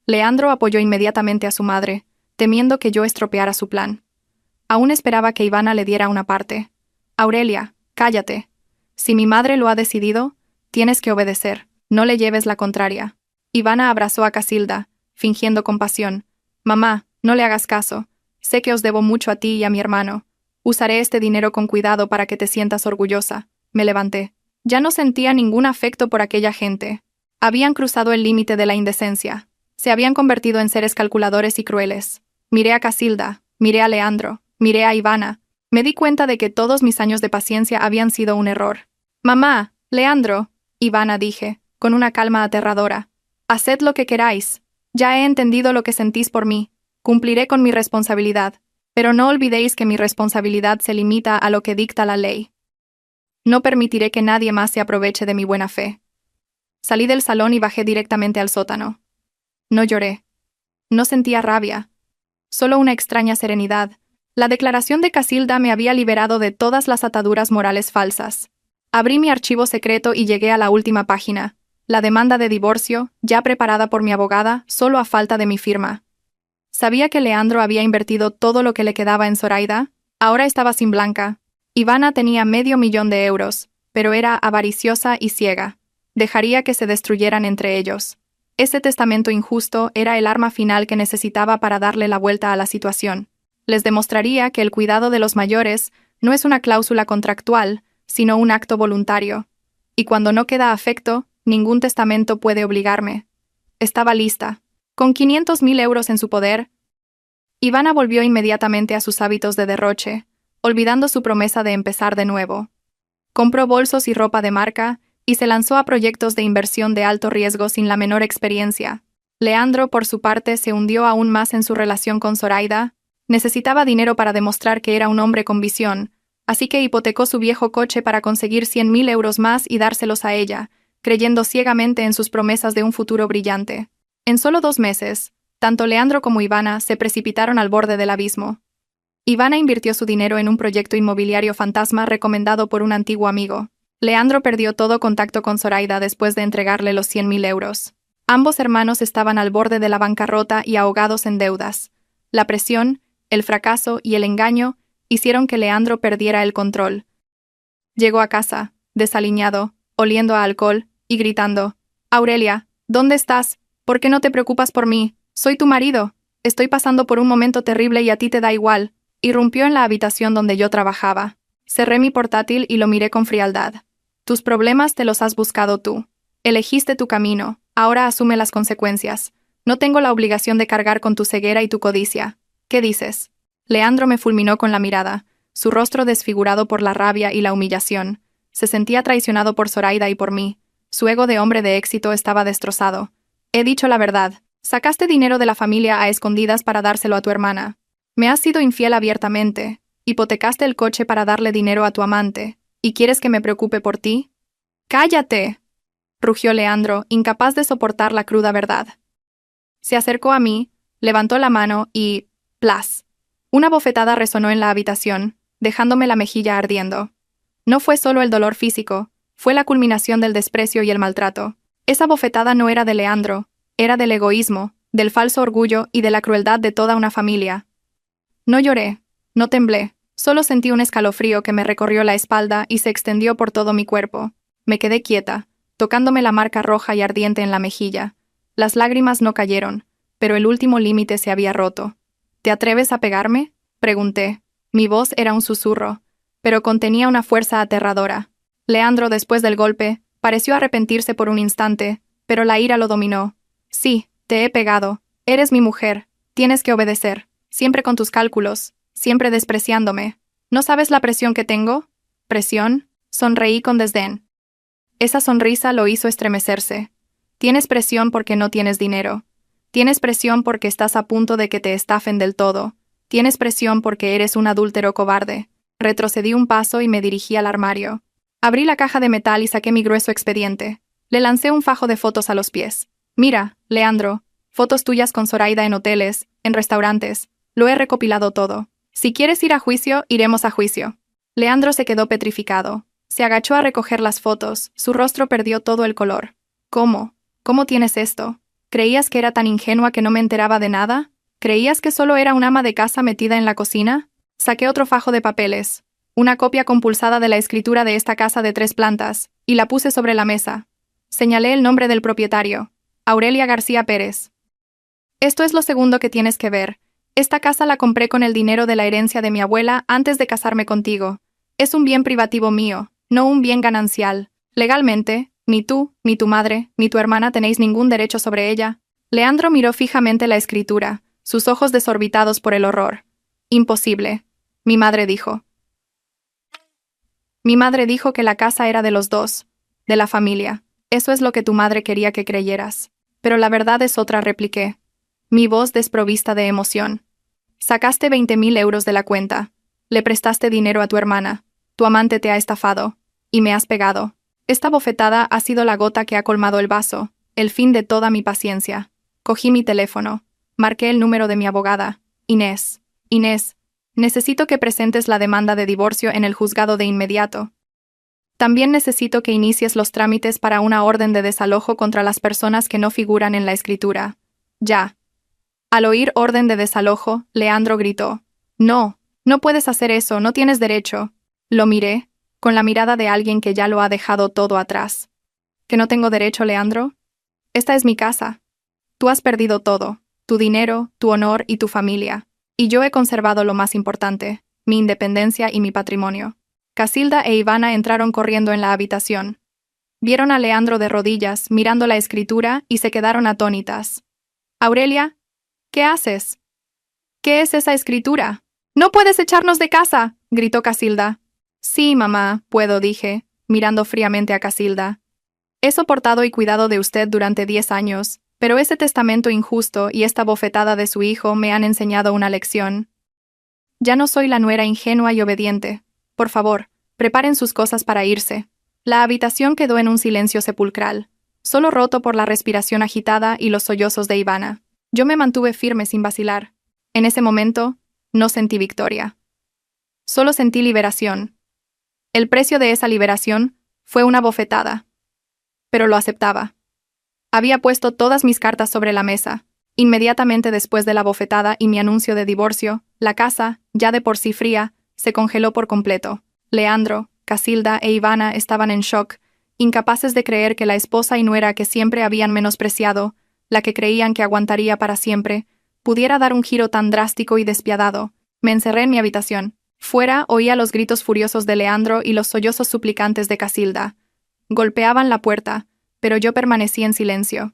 Leandro apoyó inmediatamente a su madre, temiendo que yo estropeara su plan. Aún esperaba que Ivana le diera una parte. «Aurelia, cállate. Si mi madre lo ha decidido, tienes que obedecer. No le lleves la contraria». Ivana abrazó a Casilda, fingiendo compasión. «Mamá, no le hagas caso. Sé que os debo mucho a ti y a mi hermano. Usaré este dinero con cuidado para que te sientas orgullosa». Me levanté. Ya no sentía ningún afecto por aquella gente. Habían cruzado el límite de la indecencia. Se habían convertido en seres calculadores y crueles. Miré a Casilda, miré a Leandro, miré a Ivana. Me di cuenta de que todos mis años de paciencia habían sido un error. «Mamá, Leandro», Ivana dije, con una calma aterradora. «Haced lo que queráis. Ya he entendido lo que sentís por mí. Cumpliré con mi responsabilidad. Pero no olvidéis que mi responsabilidad se limita a lo que dicta la ley». No permitiré que nadie más se aproveche de mi buena fe. Salí del salón y bajé directamente al sótano. No lloré. No sentía rabia. Solo una extraña serenidad. La declaración de Casilda me había liberado de todas las ataduras morales falsas. Abrí mi archivo secreto y llegué a la última página. La demanda de divorcio, ya preparada por mi abogada, solo a falta de mi firma. Sabía que Leandro había invertido todo lo que le quedaba en Zoraida. Ahora estaba sin Blanca. Ivana tenía $500,000, pero era avariciosa y ciega. Dejaría que se destruyeran entre ellos. Ese testamento injusto era el arma final que necesitaba para darle la vuelta a la situación. Les demostraría que el cuidado de los mayores no es una cláusula contractual, sino un acto voluntario. Y cuando no queda afecto, ningún testamento puede obligarme. Estaba lista. Con €500,000 en su poder, Ivana volvió inmediatamente a sus hábitos de derroche, olvidando su promesa de empezar de nuevo. Compró bolsos y ropa de marca, y se lanzó a proyectos de inversión de alto riesgo sin la menor experiencia. Leandro, por su parte, se hundió aún más en su relación con Zoraida. Necesitaba dinero para demostrar que era un hombre con visión, así que hipotecó su viejo coche para conseguir €100,000 más y dárselos a ella, creyendo ciegamente en sus promesas de un futuro brillante. En solo 2 meses, tanto Leandro como Ivana se precipitaron al borde del abismo. Ivana invirtió su dinero en un proyecto inmobiliario fantasma recomendado por un antiguo amigo. Leandro perdió todo contacto con Zoraida después de entregarle los €100,000. Ambos hermanos estaban al borde de la bancarrota y ahogados en deudas. La presión, el fracaso y el engaño hicieron que Leandro perdiera el control. Llegó a casa, desaliñado, oliendo a alcohol, y gritando: «Aurelia, ¿dónde estás? ¿Por qué no te preocupas por mí? Soy tu marido. Estoy pasando por un momento terrible y a ti te da igual». Irrumpió en la habitación donde yo trabajaba. Cerré mi portátil y lo miré con frialdad. «Tus problemas te los has buscado tú. Elegiste tu camino, ahora asume las consecuencias. No tengo la obligación de cargar con tu ceguera y tu codicia. ¿Qué dices?» Leandro me fulminó con la mirada, su rostro desfigurado por la rabia y la humillación. Se sentía traicionado por Zoraida y por mí. Su ego de hombre de éxito estaba destrozado. «He dicho la verdad. Sacaste dinero de la familia a escondidas para dárselo a tu hermana. Me has sido infiel abiertamente. Hipotecaste el coche para darle dinero a tu amante. ¿Y quieres que me preocupe por ti?» «¡Cállate!», rugió Leandro, incapaz de soportar la cruda verdad. Se acercó a mí, levantó la mano y... ¡plas! Una bofetada resonó en la habitación, dejándome la mejilla ardiendo. No fue solo el dolor físico, fue la culminación del desprecio y el maltrato. Esa bofetada no era de Leandro, era del egoísmo, del falso orgullo y de la crueldad de toda una familia. No lloré, no temblé, solo sentí un escalofrío que me recorrió la espalda y se extendió por todo mi cuerpo. Me quedé quieta, tocándome la marca roja y ardiente en la mejilla. Las lágrimas no cayeron, pero el último límite se había roto. «¿Te atreves a pegarme?», pregunté. Mi voz era un susurro, pero contenía una fuerza aterradora. Leandro, después del golpe, pareció arrepentirse por un instante, pero la ira lo dominó. «Sí, te he pegado. Eres mi mujer. Tienes que obedecer. Siempre con tus cálculos. Siempre despreciándome. ¿No sabes la presión que tengo?» «¿Presión?», sonreí con desdén. Esa sonrisa lo hizo estremecerse. «Tienes presión porque no tienes dinero. Tienes presión porque estás a punto de que te estafen del todo. Tienes presión porque eres un adúltero cobarde». Retrocedí un paso y me dirigí al armario. Abrí la caja de metal y saqué mi grueso expediente. Le lancé un fajo de fotos a los pies. «Mira, Leandro, fotos tuyas con Zoraida en hoteles, en restaurantes. Lo he recopilado todo. Si quieres ir a juicio, iremos a juicio». Leandro se quedó petrificado. Se agachó a recoger las fotos, su rostro perdió todo el color. «¿Cómo? ¿Cómo tienes esto? ¿Creías que era tan ingenua que no me enteraba de nada? ¿Creías que solo era un ama de casa metida en la cocina?» Saqué otro fajo de papeles, una copia compulsada de la escritura de esta casa de 3 plantas, y la puse sobre la mesa. Señalé el nombre del propietario: Aurelia García Pérez. «Esto es lo segundo que tienes que ver. Esta casa la compré con el dinero de la herencia de mi abuela antes de casarme contigo. Es un bien privativo mío, no un bien ganancial. Legalmente, ni tú, ni tu madre, ni tu hermana tenéis ningún derecho sobre ella». Leandro miró fijamente la escritura, sus ojos desorbitados por el horror. «Imposible», mi madre dijo. «Mi madre dijo que la casa era de los dos, de la familia. Eso es lo que tu madre quería que creyeras. Pero la verdad es otra», repliqué, mi voz desprovista de emoción. «Sacaste €20,000 de la cuenta. Le prestaste dinero a tu hermana. Tu amante te ha estafado. Y me has pegado. Esta bofetada ha sido la gota que ha colmado el vaso, el fin de toda mi paciencia. Cogí mi teléfono. Marqué el número de mi abogada. Inés. Inés, necesito que presentes la demanda de divorcio en el juzgado de inmediato. También necesito que inicies los trámites para una orden de desalojo contra las personas que no figuran en la escritura. Ya. Al oír orden de desalojo, Leandro gritó. No, no puedes hacer eso, no tienes derecho. Lo miré, con la mirada de alguien que ya lo ha dejado todo atrás. ¿Que no tengo derecho, Leandro? Esta es mi casa. Tú has perdido todo, tu dinero, tu honor y tu familia. Y yo he conservado lo más importante, mi independencia y mi patrimonio. Casilda e Ivana entraron corriendo en la habitación. Vieron a Leandro de rodillas, mirando la escritura, y se quedaron atónitas. Aurelia, ¿qué haces? ¿Qué es esa escritura? ¡No puedes echarnos de casa!, gritó Casilda. Sí, mamá, puedo, dije, mirando fríamente a Casilda. He soportado y cuidado de usted durante 10 años, pero ese testamento injusto y esta bofetada de su hijo me han enseñado una lección. Ya no soy la nuera ingenua y obediente. Por favor, preparen sus cosas para irse. La habitación quedó en un silencio sepulcral, solo roto por la respiración agitada y los sollozos de Ivana. Yo me mantuve firme sin vacilar. En ese momento, no sentí victoria. Solo sentí liberación. El precio de esa liberación fue una bofetada. Pero lo aceptaba. Había puesto todas mis cartas sobre la mesa. Inmediatamente después de la bofetada y mi anuncio de divorcio, la casa, ya de por sí fría, se congeló por completo. Leandro, Casilda e Ivana estaban en shock, incapaces de creer que la esposa y nuera que siempre habían menospreciado, la que creían que aguantaría para siempre, pudiera dar un giro tan drástico y despiadado. Me encerré en mi habitación. Fuera oía los gritos furiosos de Leandro y los sollozos suplicantes de Casilda. Golpeaban la puerta, pero yo permanecí en silencio.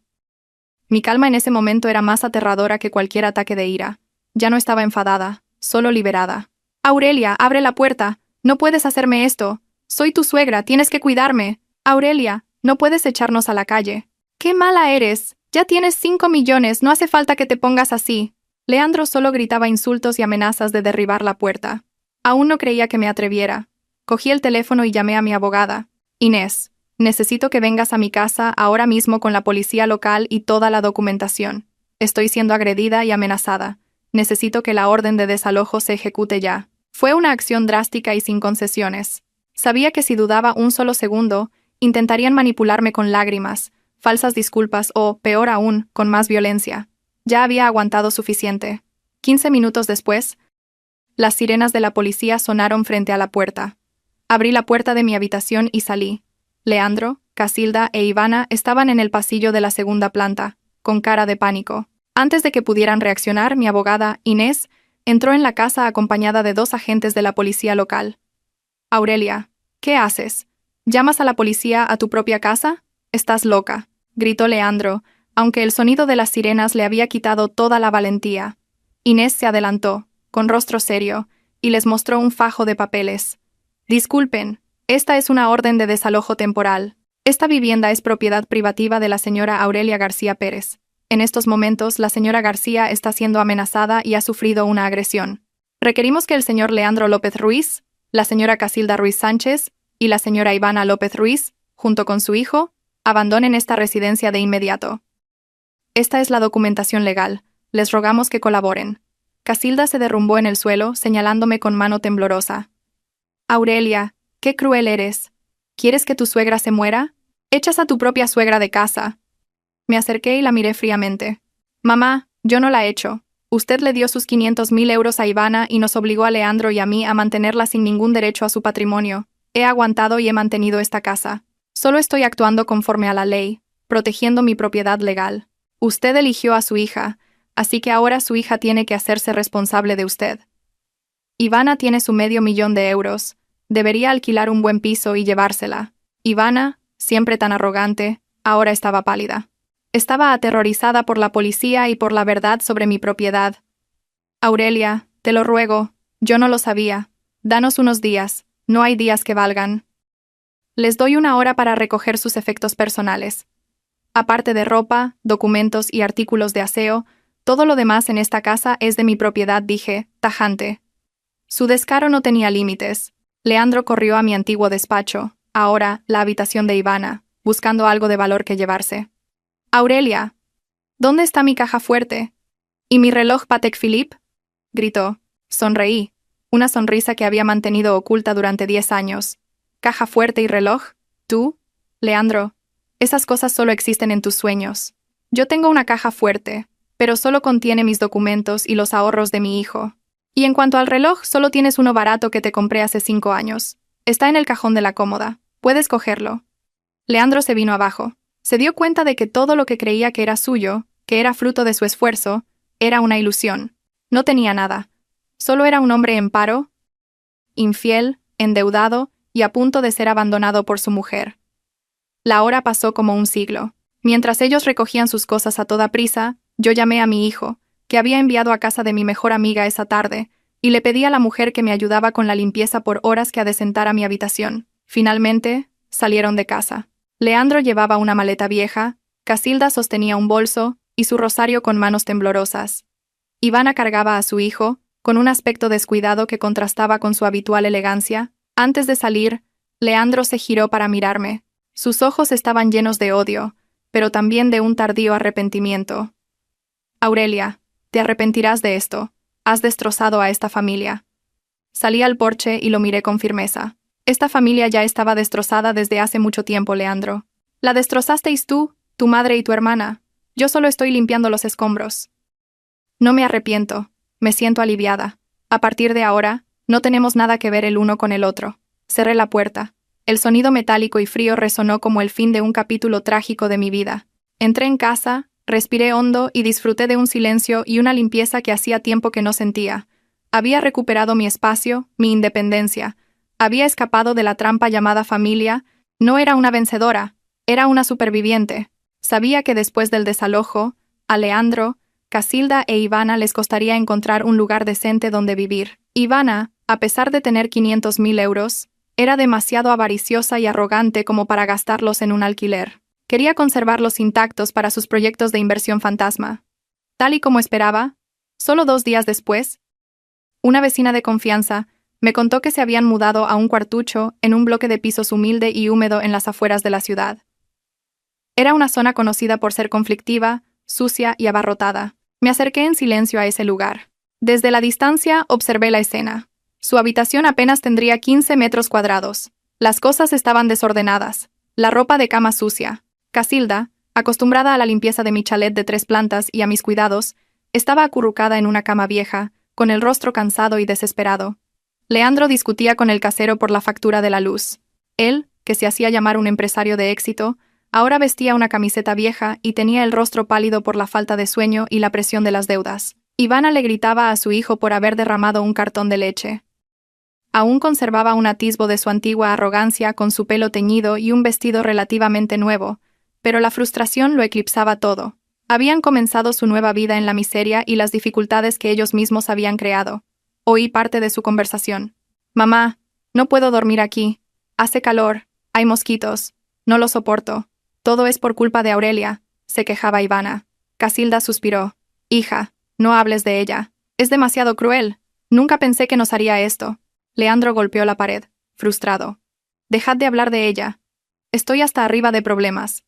Mi calma en ese momento era más aterradora que cualquier ataque de ira. Ya no estaba enfadada, solo liberada. Aurelia, abre la puerta. No puedes hacerme esto. Soy tu suegra, tienes que cuidarme. Aurelia, no puedes echarnos a la calle. ¡Qué mala eres! Ya tienes 5 millones, no hace falta que te pongas así. Leandro solo gritaba insultos y amenazas de derribar la puerta. Aún no creía que me atreviera. Cogí el teléfono y llamé a mi abogada. Inés, necesito que vengas a mi casa ahora mismo con la policía local y toda la documentación. Estoy siendo agredida y amenazada. Necesito que la orden de desalojo se ejecute ya. Fue una acción drástica y sin concesiones. Sabía que si dudaba un solo segundo, intentarían manipularme con lágrimas, falsas disculpas o, peor aún, con más violencia. Ya había aguantado suficiente. 15 minutos después, las sirenas de la policía sonaron frente a la puerta. Abrí la puerta de mi habitación y salí. Leandro, Casilda e Ivana estaban en el pasillo de la segunda planta, con cara de pánico. Antes de que pudieran reaccionar, mi abogada, Inés, entró en la casa acompañada de 2 agentes de la policía local. Aurelia, ¿qué haces? ¿Llamas a la policía a tu propia casa? Estás loca, gritó Leandro, aunque el sonido de las sirenas le había quitado toda la valentía. Inés se adelantó, con rostro serio, y les mostró un fajo de papeles. Disculpen, esta es una orden de desalojo temporal. Esta vivienda es propiedad privativa de la señora Aurelia García Pérez. En estos momentos, la señora García está siendo amenazada y ha sufrido una agresión. Requerimos que el señor Leandro López Ruiz, la señora Casilda Ruiz Sánchez y la señora Ivana López Ruiz, junto con su hijo, abandonen esta residencia de inmediato. Esta es la documentación legal. Les rogamos que colaboren. Casilda se derrumbó en el suelo, señalándome con mano temblorosa. Aurelia, qué cruel eres. ¿Quieres que tu suegra se muera? Echas a tu propia suegra de casa. Me acerqué y la miré fríamente. Mamá, yo no la he hecho. Usted le dio sus 500.000 euros a Ivana y nos obligó a Leandro y a mí a mantenerla sin ningún derecho a su patrimonio. He aguantado y he mantenido esta casa. Solo estoy actuando conforme a la ley, protegiendo mi propiedad legal. Usted eligió a su hija, así que ahora su hija tiene que hacerse responsable de usted. Ivana tiene su $500.000 de euros. Debería alquilar un buen piso y llevársela. Ivana, siempre tan arrogante, ahora estaba pálida. Estaba aterrorizada por la policía y por la verdad sobre mi propiedad. Aurelia, te lo ruego, yo no lo sabía. Danos unos días, no hay días que valgan. Les doy 1 hora para recoger sus efectos personales. Aparte de ropa, documentos y artículos de aseo, todo lo demás en esta casa es de mi propiedad, dije, tajante. Su descaro no tenía límites. Leandro corrió a mi antiguo despacho. ahora, la habitación de Ivana, buscando algo de valor que llevarse. «Aurelia, ¿dónde está mi caja fuerte? ¿Y mi reloj Patek Philippe?», gritó. Sonreí, una sonrisa que había mantenido oculta durante 10 años. «¿Caja fuerte y reloj? ¿Tú? Leandro, esas cosas solo existen en tus sueños. Yo tengo una caja fuerte, pero solo contiene mis documentos y los ahorros de mi hijo. Y en cuanto al reloj, solo tienes uno barato que te compré hace 5 años. Está en el cajón de la cómoda. Puedes cogerlo». Leandro se vino abajo. Se dio cuenta de que todo lo que creía que era suyo, que era fruto de su esfuerzo, era una ilusión. No tenía nada. Solo era un hombre en paro, infiel, endeudado y a punto de ser abandonado por su mujer. La hora pasó como un siglo. Mientras ellos recogían sus cosas a toda prisa, yo llamé a mi hijo, que había enviado a casa de mi mejor amiga esa tarde, y le pedí a la mujer que me ayudaba con la limpieza por horas que adecentara mi habitación. Finalmente, salieron de casa. Leandro llevaba una maleta vieja, Casilda sostenía un bolso y su rosario con manos temblorosas. Ivana cargaba a su hijo, con un aspecto descuidado que contrastaba con su habitual elegancia. Antes de salir, Leandro se giró para mirarme. Sus ojos estaban llenos de odio, pero también de un tardío arrepentimiento. «Aurelia, te arrepentirás de esto. Has destrozado a esta familia». Salí al porche y lo miré con firmeza. «Esta familia ya estaba destrozada desde hace mucho tiempo, Leandro. La destrozasteis tú, tu madre y tu hermana. Yo solo estoy limpiando los escombros». «No me arrepiento. Me siento aliviada. A partir de ahora, no tenemos nada que ver el uno con el otro». Cerré la puerta. El sonido metálico y frío resonó como el fin de un capítulo trágico de mi vida. Entré en casa, respiré hondo y disfruté de un silencio y una limpieza que hacía tiempo que no sentía. Había recuperado mi espacio, mi independencia. Había escapado de la trampa llamada familia. No era una vencedora, era una superviviente. Sabía que después del desalojo, a Leandro, Casilda e Ivana les costaría encontrar un lugar decente donde vivir. Ivana, a pesar de tener 500.000 euros, era demasiado avariciosa y arrogante como para gastarlos en un alquiler. Quería conservarlos intactos para sus proyectos de inversión fantasma. Tal y como esperaba, solo 2 días después, una vecina de confianza me contó que se habían mudado a un cuartucho en un bloque de pisos humilde y húmedo en las afueras de la ciudad. Era una zona conocida por ser conflictiva, sucia y abarrotada. Me acerqué en silencio a ese lugar. Desde la distancia observé la escena. Su habitación apenas tendría 15 metros cuadrados. Las cosas estaban desordenadas. La ropa de cama sucia. Casilda, acostumbrada a la limpieza de mi chalet de 3 plantas y a mis cuidados, estaba acurrucada en una cama vieja, con el rostro cansado y desesperado. Leandro discutía con el casero por la factura de la luz. Él, que se hacía llamar un empresario de éxito, ahora vestía una camiseta vieja y tenía el rostro pálido por la falta de sueño y la presión de las deudas. Ivana le gritaba a su hijo por haber derramado un cartón de leche. Aún conservaba un atisbo de su antigua arrogancia con su pelo teñido y un vestido relativamente nuevo, pero la frustración lo eclipsaba todo. Habían comenzado su nueva vida en la miseria y las dificultades que ellos mismos habían creado. Oí parte de su conversación. «Mamá, no puedo dormir aquí. Hace calor, hay mosquitos. No lo soporto. Todo es por culpa de Aurelia», se quejaba Ivana. Casilda suspiró. «Hija, no hables de ella. Es demasiado cruel. Nunca pensé que nos haría esto». Leandro golpeó la pared, frustrado. «Dejad de hablar de ella. Estoy hasta arriba de problemas.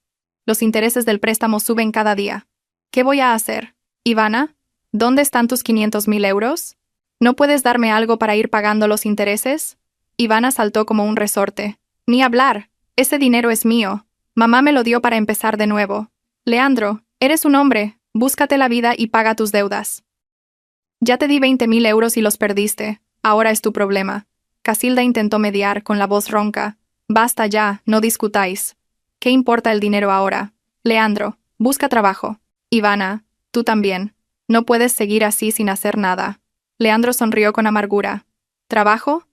Los intereses del préstamo suben cada día. ¿Qué voy a hacer? Ivana, ¿dónde están tus 500.000 euros? ¿No puedes darme algo para ir pagando los intereses?» Ivana saltó como un resorte. «Ni hablar. Ese dinero es mío. Mamá me lo dio para empezar de nuevo. Leandro, eres un hombre. Búscate la vida y paga tus deudas. Ya te di 20.000 euros y los perdiste. Ahora es tu problema». Casilda intentó mediar con la voz ronca. «Basta ya, no discutáis. ¿Qué importa el dinero ahora? Leandro, busca trabajo. Ivana, tú también. No puedes seguir así sin hacer nada». Leandro sonrió con amargura. «¿Trabajo?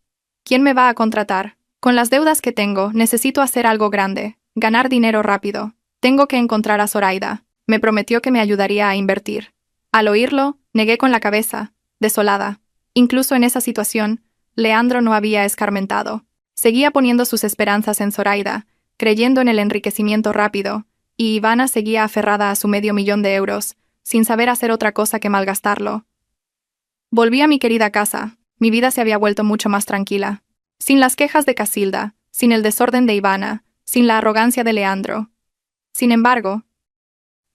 ¿Quién me va a contratar? Con las deudas que tengo, necesito hacer algo grande, ganar dinero rápido. Tengo que encontrar a Zoraida. Me prometió que me ayudaría a invertir». Al oírlo, negué con la cabeza, desolada. Incluso en esa situación, Leandro no había escarmentado. Seguía poniendo sus esperanzas en Zoraida, creyendo en el enriquecimiento rápido, y Ivana seguía aferrada a su $500.000 de euros, sin saber hacer otra cosa que malgastarlo. Volví a mi querida casa. Mi vida se había vuelto mucho más tranquila. Sin las quejas de Casilda, sin el desorden de Ivana, sin la arrogancia de Leandro. Sin embargo,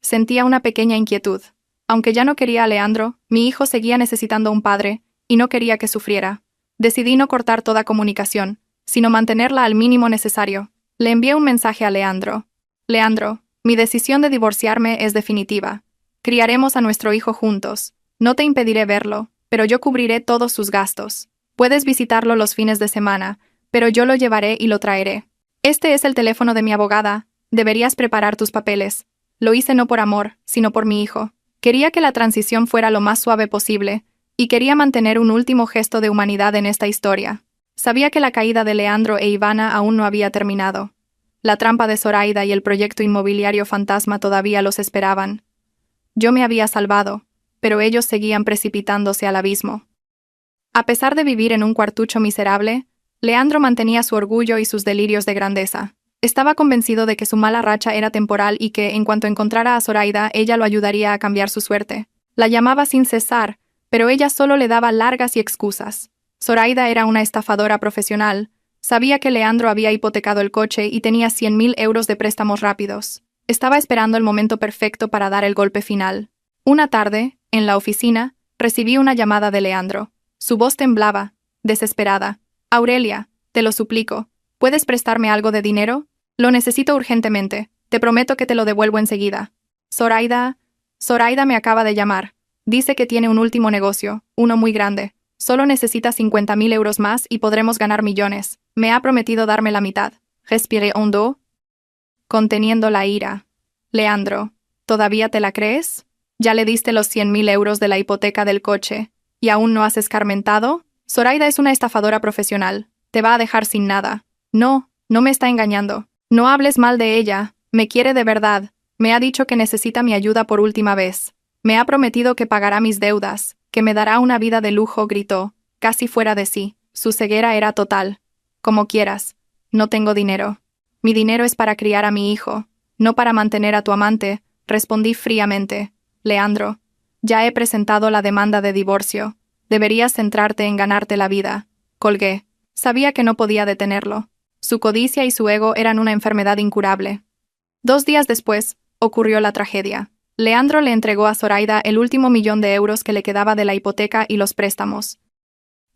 sentía una pequeña inquietud. Aunque ya no quería a Leandro, mi hijo seguía necesitando un padre, y no quería que sufriera. Decidí no cortar toda comunicación, sino mantenerla al mínimo necesario. Le envié un mensaje a Leandro. Leandro, mi decisión de divorciarme es definitiva. Criaremos a nuestro hijo juntos. No te impediré verlo, pero yo cubriré todos sus gastos. Puedes visitarlo los fines de semana, pero yo lo llevaré y lo traeré. Este es el teléfono de mi abogada. Deberías preparar tus papeles. Lo hice no por amor, sino por mi hijo. Quería que la transición fuera lo más suave posible, y quería mantener un último gesto de humanidad en esta historia. Sabía que la caída de Leandro e Ivana aún no había terminado. La trampa de Zoraida y el proyecto inmobiliario fantasma todavía los esperaban. Yo me había salvado, pero ellos seguían precipitándose al abismo. A pesar de vivir en un cuartucho miserable, Leandro mantenía su orgullo y sus delirios de grandeza. Estaba convencido de que su mala racha era temporal y que, en cuanto encontrara a Zoraida, ella lo ayudaría a cambiar su suerte. La llamaba sin cesar, pero ella solo le daba largas y excusas. Zoraida era una estafadora profesional. Sabía que Leandro había hipotecado el coche y tenía 100.000 euros de préstamos rápidos. Estaba esperando el momento perfecto para dar el golpe final. Una tarde, en la oficina, recibí una llamada de Leandro. Su voz temblaba, desesperada. «Aurelia, te lo suplico, ¿puedes prestarme algo de dinero? Lo necesito urgentemente. Te prometo que te lo devuelvo enseguida». Zoraida me acaba de llamar. Dice que tiene un último negocio, uno muy grande. Solo necesita 50.000 euros más y podremos ganar millones. Me ha prometido darme la mitad. Respiré hondo, conteniendo la ira. Leandro, ¿todavía te la crees? ¿Ya le diste los 100.000 euros de la hipoteca del coche y aún no has escarmentado? Zoraida es una estafadora profesional. Te va a dejar sin nada. No me está engañando. No hables mal de ella. Me quiere de verdad. Me ha dicho que necesita mi ayuda por última vez. Me ha prometido que pagará mis deudas, que me dará una vida de lujo, gritó, casi fuera de sí. Su ceguera era total. Como quieras. No tengo dinero. Mi dinero es para criar a mi hijo, no para mantener a tu amante, respondí fríamente. Leandro, ya he presentado la demanda de divorcio. Deberías centrarte en ganarte la vida. Colgué. Sabía que no podía detenerlo. Su codicia y su ego eran una enfermedad incurable. 2 días después, ocurrió la tragedia. Leandro le entregó a Zoraida el último 1.000.000 de euros que le quedaba de la hipoteca y los préstamos.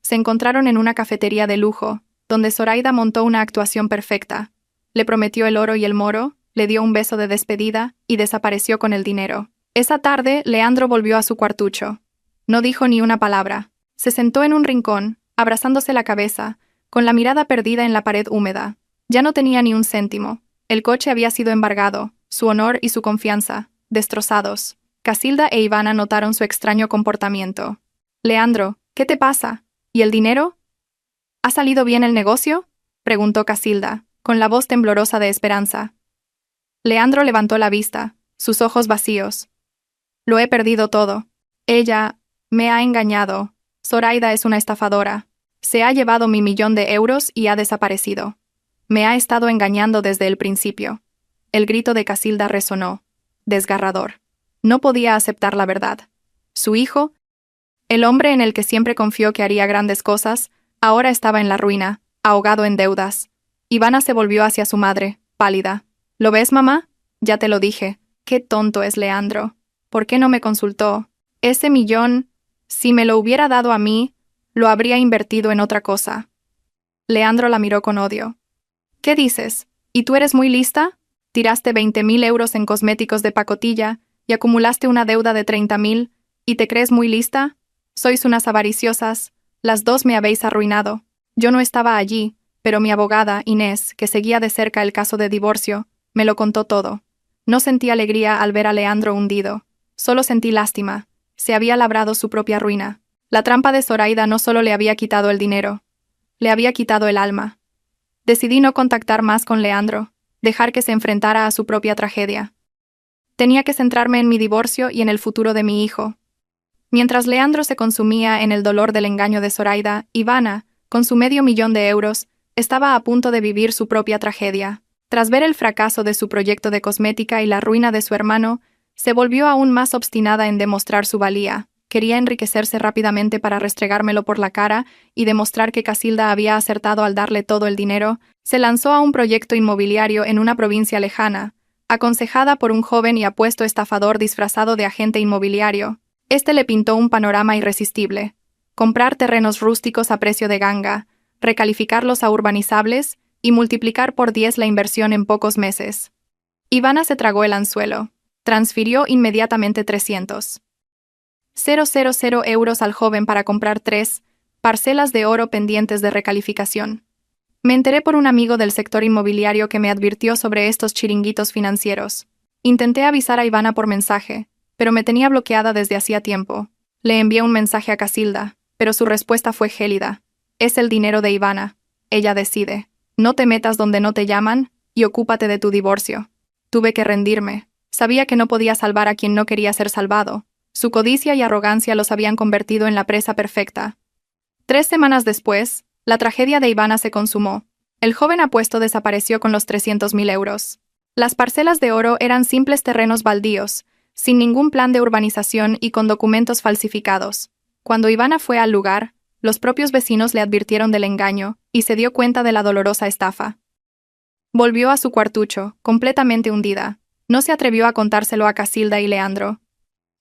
Se encontraron en una cafetería de lujo, donde Zoraida montó una actuación perfecta. Le prometió el oro y el moro, le dio un beso de despedida y desapareció con el dinero. Esa tarde, Leandro volvió a su cuartucho. No dijo ni una palabra. Se sentó en un rincón, abrazándose la cabeza, con la mirada perdida en la pared húmeda. Ya no tenía ni un céntimo. El coche había sido embargado, su honor y su confianza, destrozados. Casilda e Ivana notaron su extraño comportamiento. «Leandro, ¿qué te pasa? ¿Y el dinero? ¿Ha salido bien el negocio?», preguntó Casilda, con la voz temblorosa de esperanza. Leandro levantó la vista, sus ojos vacíos. «Lo he perdido todo. Ella me ha engañado. Zoraida es una estafadora. Se ha llevado mi 1.000.000 de euros y ha desaparecido. Me ha estado engañando desde el principio». El grito de Casilda resonó, desgarrador. No podía aceptar la verdad. Su hijo, el hombre en el que siempre confió que haría grandes cosas, ahora estaba en la ruina, ahogado en deudas. Ivana se volvió hacia su madre, pálida. «¿Lo ves, mamá? Ya te lo dije. Qué tonto es Leandro. ¿Por qué no me consultó? Ese 1.000.000, si me lo hubiera dado a mí, lo habría invertido en otra cosa». Leandro la miró con odio. «¿Qué dices? ¿Y tú eres muy lista? Tiraste 20.000 euros en cosméticos de pacotilla y acumulaste una deuda de 30.000, ¿y te crees muy lista? Sois unas avariciosas, las dos me habéis arruinado. Yo no estaba allí, pero mi abogada, Inés, que seguía de cerca el caso de divorcio, me lo contó todo. No sentí alegría al ver a Leandro hundido, solo sentí lástima. Se había labrado su propia ruina. La trampa de Zoraida no solo le había quitado el dinero, le había quitado el alma. Decidí no contactar más con Leandro, dejar que se enfrentara a su propia tragedia. Tenía que centrarme en mi divorcio y en el futuro de mi hijo. Mientras Leandro se consumía en el dolor del engaño de Zoraida, Ivana, con su 500.000 de euros, estaba a punto de vivir su propia tragedia. Tras ver el fracaso de su proyecto de cosmética y la ruina de su hermano, se volvió aún más obstinada en demostrar su valía. Quería enriquecerse rápidamente para restregármelo por la cara y demostrar que Casilda había acertado al darle todo el dinero. Se lanzó a un proyecto inmobiliario en una provincia lejana, aconsejada por un joven y apuesto estafador disfrazado de agente inmobiliario. Este le pintó un panorama irresistible: comprar terrenos rústicos a precio de ganga, recalificarlos a urbanizables y multiplicar por 10 la inversión en pocos meses. Ivana se tragó el anzuelo. Transfirió inmediatamente 300.000 euros al joven para comprar 3 parcelas de oro pendientes de recalificación. Me enteré por un amigo del sector inmobiliario que me advirtió sobre estos chiringuitos financieros. Intenté avisar a Ivana por mensaje, pero me tenía bloqueada desde hacía tiempo. Le envié un mensaje a Casilda, pero su respuesta fue gélida. Es el dinero de Ivana. Ella decide. No te metas donde no te llaman y ocúpate de tu divorcio. Tuve que rendirme. Sabía que no podía salvar a quien no quería ser salvado. Su codicia y arrogancia los habían convertido en la presa perfecta. 3 semanas después, la tragedia de Ivana se consumó. El joven apuesto desapareció con los 300.000 euros. Las parcelas de oro eran simples terrenos baldíos, sin ningún plan de urbanización y con documentos falsificados. Cuando Ivana fue al lugar, los propios vecinos le advirtieron del engaño y se dio cuenta de la dolorosa estafa. Volvió a su cuartucho, completamente hundida. No se atrevió a contárselo a Casilda y Leandro.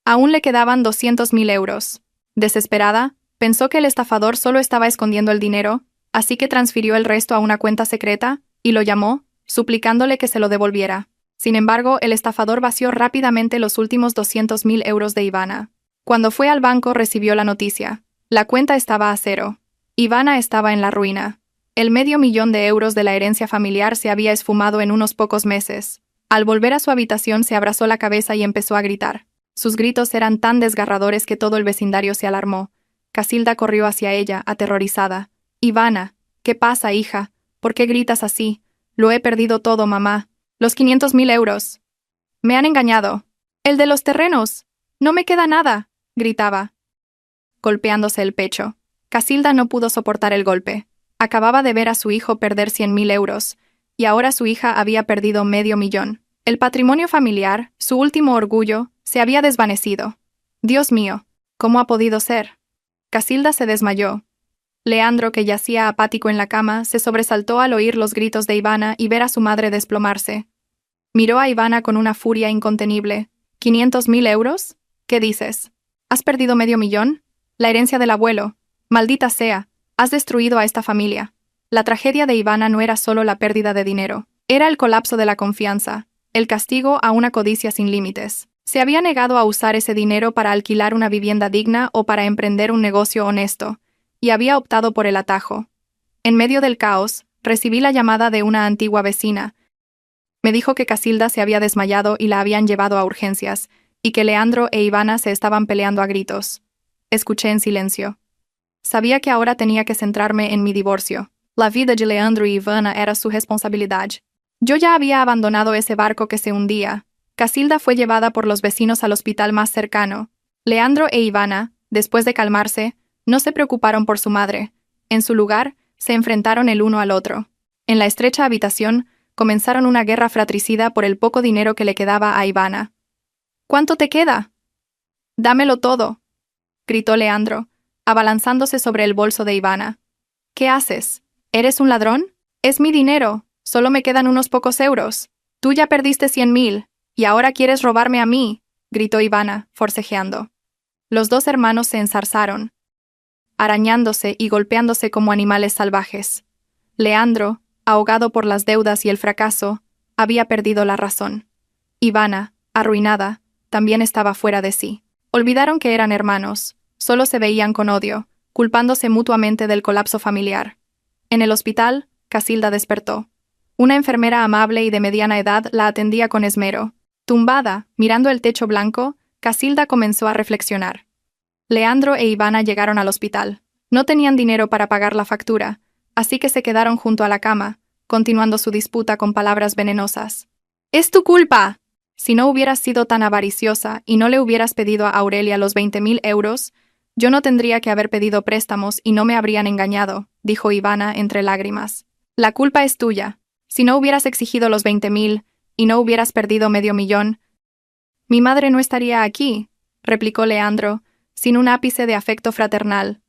Aún le quedaban 200.000 euros. Desesperada, pensó que el estafador solo estaba escondiendo el dinero, así que transfirió el resto a una cuenta secreta y lo llamó, suplicándole que se lo devolviera. Sin embargo, el estafador vació rápidamente los últimos 200.000 euros de Ivana. Cuando fue al banco recibió la noticia. La cuenta estaba a cero. Ivana estaba en la ruina. El $500.000 de la herencia familiar se había esfumado en unos pocos meses. Al volver a su habitación se abrazó la cabeza y empezó a gritar. Sus gritos eran tan desgarradores que todo el vecindario se alarmó. Casilda corrió hacia ella, aterrorizada. Ivana, ¿qué pasa, hija? ¿Por qué gritas así? Lo he perdido todo, mamá. Los 500.000 euros. Me han engañado. El de los terrenos. No me queda nada, gritaba, golpeándose el pecho. Casilda no pudo soportar el golpe. Acababa de ver a su hijo perder 100.000 euros, y ahora su hija había perdido $500.000. El patrimonio familiar, su último orgullo, se había desvanecido. Dios mío, ¿cómo ha podido ser? Casilda se desmayó. Leandro, que yacía apático en la cama, se sobresaltó al oír los gritos de Ivana y ver a su madre desplomarse. Miró a Ivana con una furia incontenible. ¿500.000 euros? ¿Qué dices? ¿Has perdido $500.000? La herencia del abuelo. Maldita sea, has destruido a esta familia. La tragedia de Ivana no era solo la pérdida de dinero, era el colapso de la confianza, el castigo a una codicia sin límites. Se había negado a usar ese dinero para alquilar una vivienda digna o para emprender un negocio honesto, y había optado por el atajo. En medio del caos, recibí la llamada de una antigua vecina. Me dijo que Casilda se había desmayado y la habían llevado a urgencias, y que Leandro e Ivana se estaban peleando a gritos. Escuché en silencio. Sabía que ahora tenía que centrarme en mi divorcio. La vida de Leandro y Ivana era su responsabilidad. Yo ya había abandonado ese barco que se hundía. Casilda fue llevada por los vecinos al hospital más cercano. Leandro e Ivana, después de calmarse, no se preocuparon por su madre. En su lugar, se enfrentaron el uno al otro. En la estrecha habitación, comenzaron una guerra fratricida por el poco dinero que le quedaba a Ivana. ¿Cuánto te queda? Dámelo todo, gritó Leandro, abalanzándose sobre el bolso de Ivana. ¿Qué haces? ¿Eres un ladrón? Es mi dinero, solo me quedan unos pocos euros. Tú ya perdiste 100.000, y ahora quieres robarme a mí, gritó Ivana, forcejeando. Los dos hermanos se enzarzaron, arañándose y golpeándose como animales salvajes. Leandro, ahogado por las deudas y el fracaso, había perdido la razón. Ivana, arruinada, también estaba fuera de sí. Olvidaron que eran hermanos, solo se veían con odio, culpándose mutuamente del colapso familiar. En el hospital, Casilda despertó. Una enfermera amable y de mediana edad la atendía con esmero. Tumbada, mirando el techo blanco, Casilda comenzó a reflexionar. Leandro e Ivana llegaron al hospital. No tenían dinero para pagar la factura, así que se quedaron junto a la cama, continuando su disputa con palabras venenosas. «¡Es tu culpa! Si no hubieras sido tan avariciosa y no le hubieras pedido a Aurelia los 20.000 euros, yo no tendría que haber pedido préstamos y no me habrían engañado», dijo Ivana entre lágrimas. «La culpa es tuya. Si no hubieras exigido los 20.000 y no hubieras perdido $500.000, mi madre no estaría aquí», replicó Leandro, sin un ápice de afecto fraternal.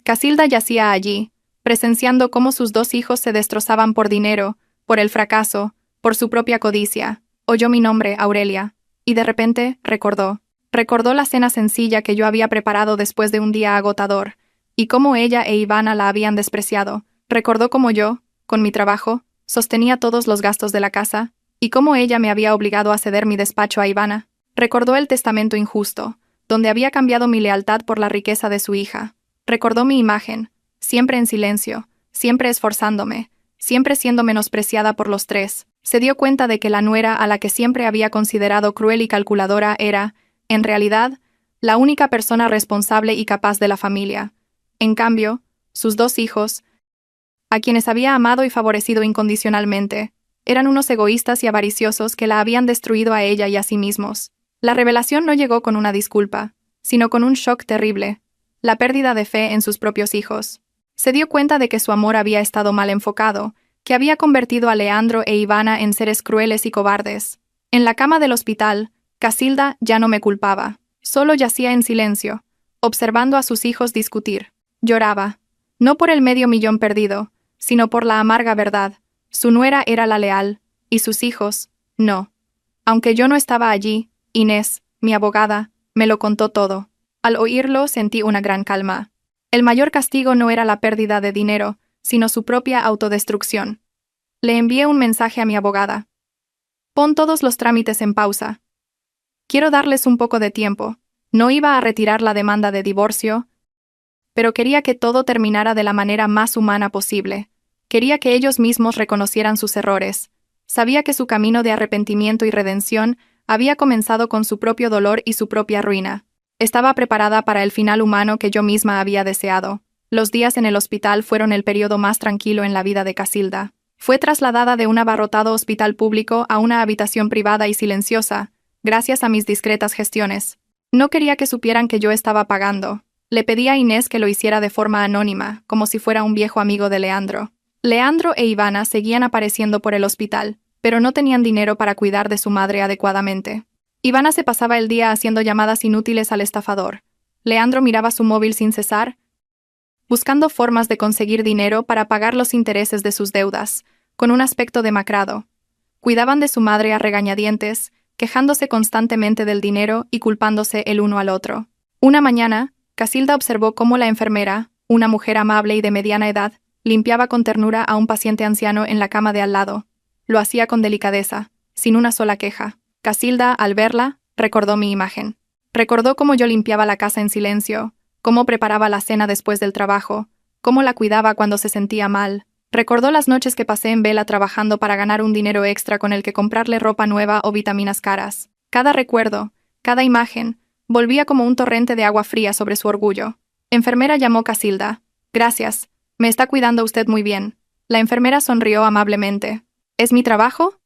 Casilda yacía allí, presenciando cómo sus 2 hijos se destrozaban por dinero, por el fracaso, por su propia codicia. Oyó mi nombre, Aurelia, y de repente recordó. Recordó la cena sencilla que yo había preparado después de un día agotador, y cómo ella e Ivana la habían despreciado. Recordó cómo yo, con mi trabajo, sostenía todos los gastos de la casa, y cómo ella me había obligado a ceder mi despacho a Ivana. Recordó el testamento injusto, donde había cambiado mi lealtad por la riqueza de su hija. Recordó mi imagen, siempre en silencio, siempre esforzándome, siempre siendo menospreciada por los 3. Se dio cuenta de que la nuera a la que siempre había considerado cruel y calculadora era, en realidad, la única persona responsable y capaz de la familia. En cambio, sus 2 hijos, a quienes había amado y favorecido incondicionalmente, eran unos egoístas y avariciosos que la habían destruido a ella y a sí mismos. La revelación no llegó con una disculpa, sino con un shock terrible, la pérdida de fe en sus propios hijos. Se dio cuenta de que su amor había estado mal enfocado, que había convertido a Leandro e Ivana en seres crueles y cobardes. En la cama del hospital, Casilda ya no me culpaba. Solo yacía en silencio, observando a sus hijos discutir. Lloraba, no por el $500,000 perdido, sino por la amarga verdad. Su nuera era la leal, y sus hijos, no. Aunque yo no estaba allí, Inés, mi abogada, me lo contó todo. Al oírlo sentí una gran calma. El mayor castigo no era la pérdida de dinero, sino su propia autodestrucción. Le envié un mensaje a mi abogada. Pon todos los trámites en pausa. Quiero darles un poco de tiempo. No iba a retirar la demanda de divorcio, pero quería que todo terminara de la manera más humana posible. Quería que ellos mismos reconocieran sus errores. Sabía que su camino de arrepentimiento y redención había comenzado con su propio dolor y su propia ruina. Estaba preparada para el final humano que yo misma había deseado. Los días en el hospital fueron el periodo más tranquilo en la vida de Casilda. Fue trasladada de un abarrotado hospital público a una habitación privada y silenciosa, gracias a mis discretas gestiones. No quería que supieran que yo estaba pagando. Le pedí a Inés que lo hiciera de forma anónima, como si fuera un viejo amigo de Leandro. Leandro e Ivana seguían apareciendo por el hospital, pero no tenían dinero para cuidar de su madre adecuadamente. Ivana se pasaba el día haciendo llamadas inútiles al estafador. Leandro miraba su móvil sin cesar, buscando formas de conseguir dinero para pagar los intereses de sus deudas, con un aspecto demacrado. Cuidaban de su madre a regañadientes, quejándose constantemente del dinero y culpándose el uno al otro. Una mañana, Casilda observó cómo la enfermera, una mujer amable y de mediana edad, limpiaba con ternura a un paciente anciano en la cama de al lado. Lo hacía con delicadeza, sin una sola queja. Casilda, al verla, recordó mi imagen. Recordó cómo yo limpiaba la casa en silencio, cómo preparaba la cena después del trabajo, cómo la cuidaba cuando se sentía mal. Recordó las noches que pasé en vela trabajando para ganar un dinero extra con el que comprarle ropa nueva o vitaminas caras. Cada recuerdo, cada imagen, volvía como un torrente de agua fría sobre su orgullo. Enfermera llamó Casilda. Gracias, me está cuidando usted muy bien. La enfermera sonrió amablemente. ¿Es mi trabajo?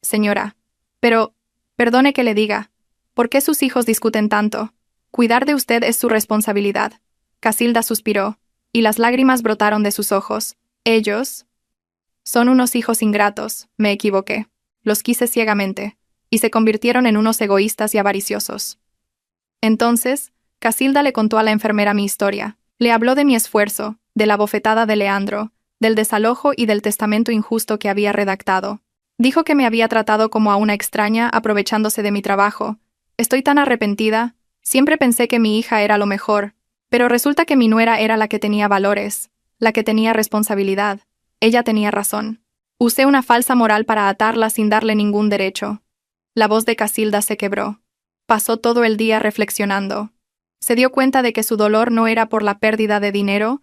Señora. Pero, perdone que le diga, ¿por qué sus hijos discuten tanto? Cuidar de usted es su responsabilidad. Casilda suspiró, y las lágrimas brotaron de sus ojos. Ellos son unos hijos ingratos, me equivoqué. Los quise ciegamente, y se convirtieron en unos egoístas y avariciosos. Entonces, Casilda le contó a la enfermera mi historia. Le habló de mi esfuerzo, de la bofetada de Leandro, del desalojo y del testamento injusto que había redactado. Dijo que me había tratado como a una extraña aprovechándose de mi trabajo. Estoy tan arrepentida. Siempre pensé que mi hija era lo mejor, pero resulta que mi nuera era la que tenía valores, la que tenía responsabilidad. Ella tenía razón. Usé una falsa moral para atarla sin darle ningún derecho. La voz de Casilda se quebró. Pasó todo el día reflexionando. Se dio cuenta de que su dolor no era por la pérdida de dinero,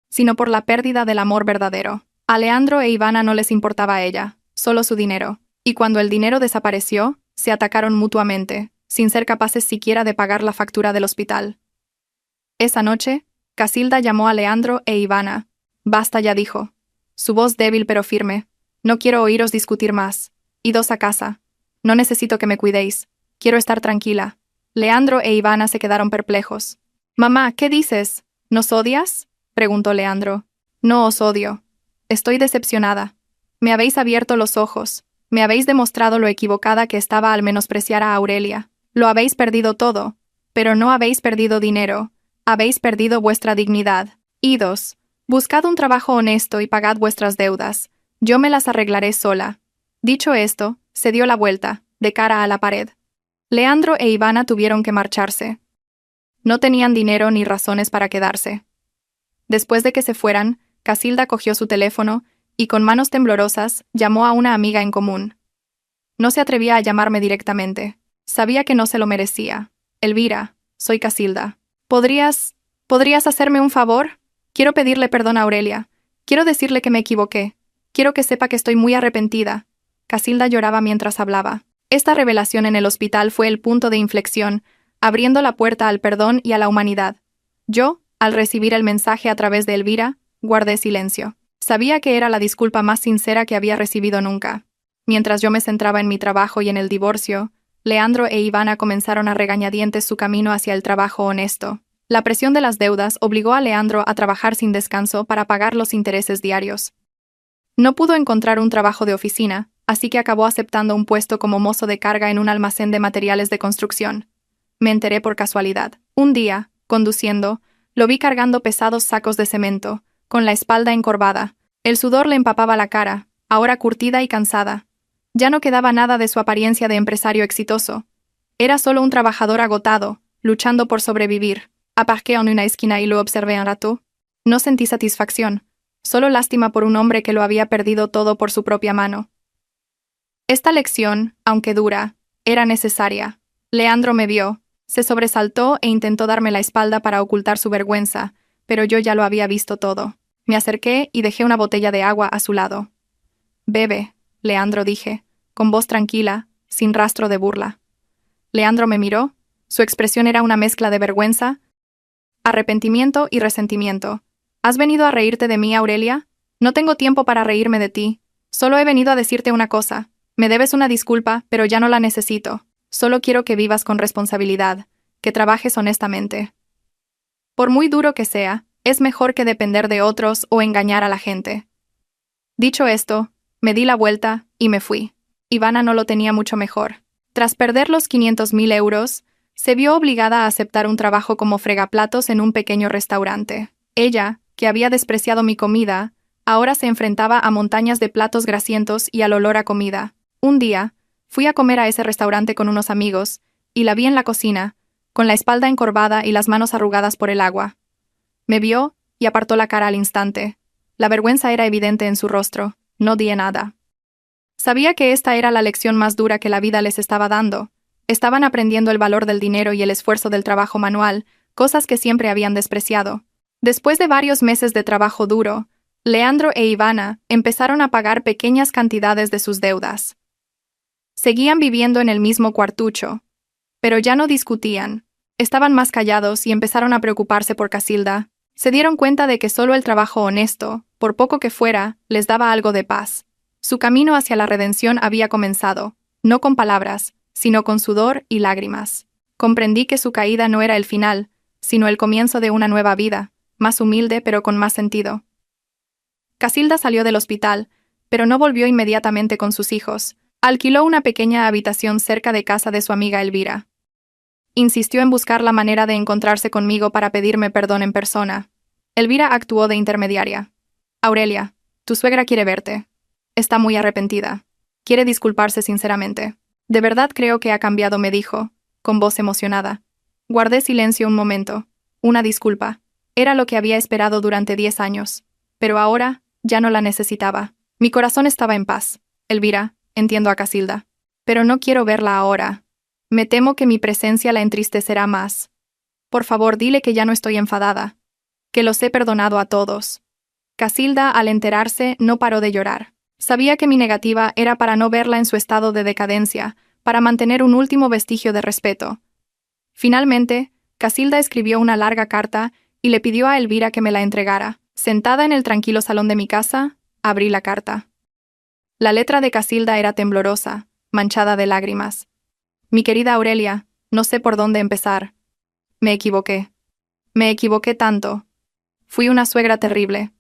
sino por la pérdida del amor verdadero. A Leandro e Ivana no les importaba a ella, solo su dinero. Y cuando el dinero desapareció, se atacaron mutuamente, sin ser capaces siquiera de pagar la factura del hospital. Esa noche, Casilda llamó a Leandro e Ivana. Basta ya, dijo. Su voz débil pero firme. No quiero oíros discutir más. Idos a casa. No necesito que me cuidéis. Quiero estar tranquila. Leandro e Ivana se quedaron perplejos. Mamá, ¿qué dices? ¿Nos odias? Preguntó Leandro. No os odio. Estoy decepcionada. Me habéis abierto los ojos. Me habéis demostrado lo equivocada que estaba al menospreciar a Aurelia. Lo habéis perdido todo, Pero no habéis perdido dinero, habéis perdido vuestra dignidad. Idos, buscad un trabajo honesto y pagad vuestras deudas. Yo me las arreglaré sola. Dicho esto, se dio la vuelta, de cara a la pared. Leandro e Ivana tuvieron que marcharse. No tenían dinero ni razones para quedarse. Después de que se fueran, Casilda cogió su teléfono y con manos temblorosas llamó a una amiga en común. No se atrevía a llamarme directamente. Sabía que no se lo merecía. Elvira, soy Casilda. ¿Podrías hacerme un favor? Quiero pedirle perdón a Aurelia. Quiero decirle que me equivoqué. Quiero que sepa que estoy muy arrepentida. Casilda lloraba mientras hablaba. Esta revelación en el hospital fue el punto de inflexión, abriendo la puerta al perdón y a la humanidad. Yo, al recibir el mensaje a través de Elvira, guardé silencio. Sabía que era la disculpa más sincera que había recibido nunca. Mientras yo me centraba en mi trabajo y en el divorcio, Leandro e Ivana comenzaron a regañadientes su camino hacia el trabajo honesto. La presión de las deudas obligó a Leandro a trabajar sin descanso para pagar los intereses diarios. No pudo encontrar un trabajo de oficina, así que acabó aceptando un puesto como mozo de carga en un almacén de materiales de construcción. Me enteré por casualidad. Un día, conduciendo, lo vi cargando pesados sacos de cemento, con la espalda encorvada. El sudor le empapaba la cara, ahora curtida y cansada. Ya no quedaba nada de su apariencia de empresario exitoso. Era solo un trabajador agotado, luchando por sobrevivir. Aparqué en una esquina y lo observé un rato. No sentí satisfacción, solo lástima por un hombre que lo había perdido todo por su propia mano. Esta lección, aunque dura, era necesaria. Leandro me vio, se sobresaltó e intentó darme la espalda para ocultar su vergüenza, pero yo ya lo había visto todo. Me acerqué y dejé una botella de agua a su lado. «Bebe», Leandro dije, con voz tranquila, sin rastro de burla. Leandro me miró, su expresión era una mezcla de vergüenza, arrepentimiento y resentimiento. ¿Has venido a reírte de mí, Aurelia? No tengo tiempo para reírme de ti. Solo he venido a decirte una cosa. Me debes una disculpa, pero ya no la necesito. Solo quiero que vivas con responsabilidad, que trabajes honestamente. Por muy duro que sea, es mejor que depender de otros o engañar a la gente. Dicho esto, me di la vuelta y me fui. Ivana no lo tenía mucho mejor. Tras perder los 500.000 euros, se vio obligada a aceptar un trabajo como fregaplatos en un pequeño restaurante. Ella, que había despreciado mi comida, ahora se enfrentaba a montañas de platos grasientos y al olor a comida. Un día, fui a comer a ese restaurante con unos amigos, y la vi en la cocina, con la espalda encorvada y las manos arrugadas por el agua. Me vio y apartó la cara al instante. La vergüenza era evidente en su rostro. No di nada. Sabía que esta era la lección más dura que la vida les estaba dando. Estaban aprendiendo el valor del dinero y el esfuerzo del trabajo manual, cosas que siempre habían despreciado. Después de varios meses de trabajo duro, Leandro e Ivana empezaron a pagar pequeñas cantidades de sus deudas. Seguían viviendo en el mismo cuartucho, pero ya no discutían. Estaban más callados y empezaron a preocuparse por Casilda. Se dieron cuenta de que solo el trabajo honesto, por poco que fuera, les daba algo de paz. Su camino hacia la redención había comenzado, no con palabras, sino con sudor y lágrimas. Comprendí que su caída no era el final, sino el comienzo de una nueva vida, más humilde pero con más sentido. Casilda salió del hospital, pero no volvió inmediatamente con sus hijos. Alquiló una pequeña habitación cerca de casa de su amiga Elvira. Insistió en buscar la manera de encontrarse conmigo para pedirme perdón en persona. Elvira actuó de intermediaria. «Aurelia, tu suegra quiere verte. Está muy arrepentida. Quiere disculparse sinceramente. De verdad creo que ha cambiado», me dijo, con voz emocionada. Guardé silencio un momento. Una disculpa. Era lo que había esperado durante 10 años. Pero ahora, ya no la necesitaba. Mi corazón estaba en paz. «Elvira, entiendo a Casilda. Pero no quiero verla ahora. Me temo que mi presencia la entristecerá más. Por favor, dile que ya no estoy enfadada. Que los he perdonado a todos». Casilda, al enterarse, no paró de llorar. Sabía que mi negativa era para no verla en su estado de decadencia, para mantener un último vestigio de respeto. Finalmente, Casilda escribió una larga carta y le pidió a Elvira que me la entregara. Sentada en el tranquilo salón de mi casa, abrí la carta. La letra de Casilda era temblorosa, manchada de lágrimas. «Mi querida Aurelia, no sé por dónde empezar. Me equivoqué. Me equivoqué tanto. Fui una suegra terrible.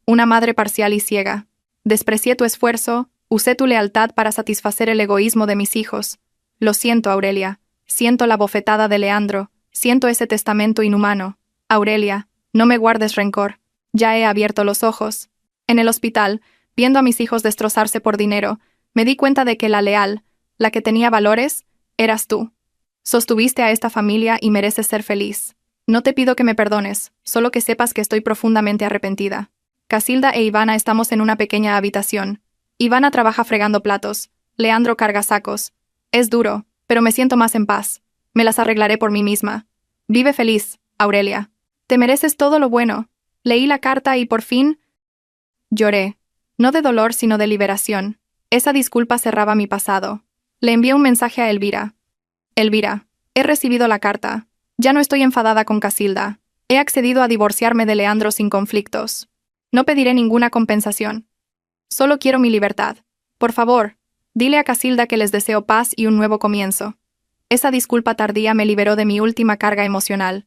Una madre parcial y ciega. Desprecié tu esfuerzo, usé tu lealtad para satisfacer el egoísmo de mis hijos. Lo siento, Aurelia. Siento la bofetada de Leandro, Siento ese testamento inhumano. Aurelia, no me guardes rencor. Ya he abierto los ojos. En el hospital, viendo a mis hijos destrozarse por dinero, me di cuenta de que la leal, la que tenía valores, eras tú. Sostuviste a esta familia y mereces ser feliz. No te pido que me perdones, solo que sepas que estoy profundamente arrepentida. Casilda e Ivana estamos en una pequeña habitación. Ivana trabaja fregando platos. Leandro carga sacos. Es duro, pero me siento más en paz. Me las arreglaré por mí misma. Vive feliz, Aurelia. Te mereces todo lo bueno. Leí la carta y por fin... Lloré. No de dolor, sino de liberación. Esa disculpa cerraba mi pasado. Le envié un mensaje a Elvira. Elvira, he recibido la carta. Ya no estoy enfadada con Casilda. He accedido a divorciarme de Leandro sin conflictos. No pediré ninguna compensación. Solo quiero mi libertad. Por favor, dile a Casilda que les deseo paz y un nuevo comienzo. Esa disculpa tardía me liberó de mi última carga emocional.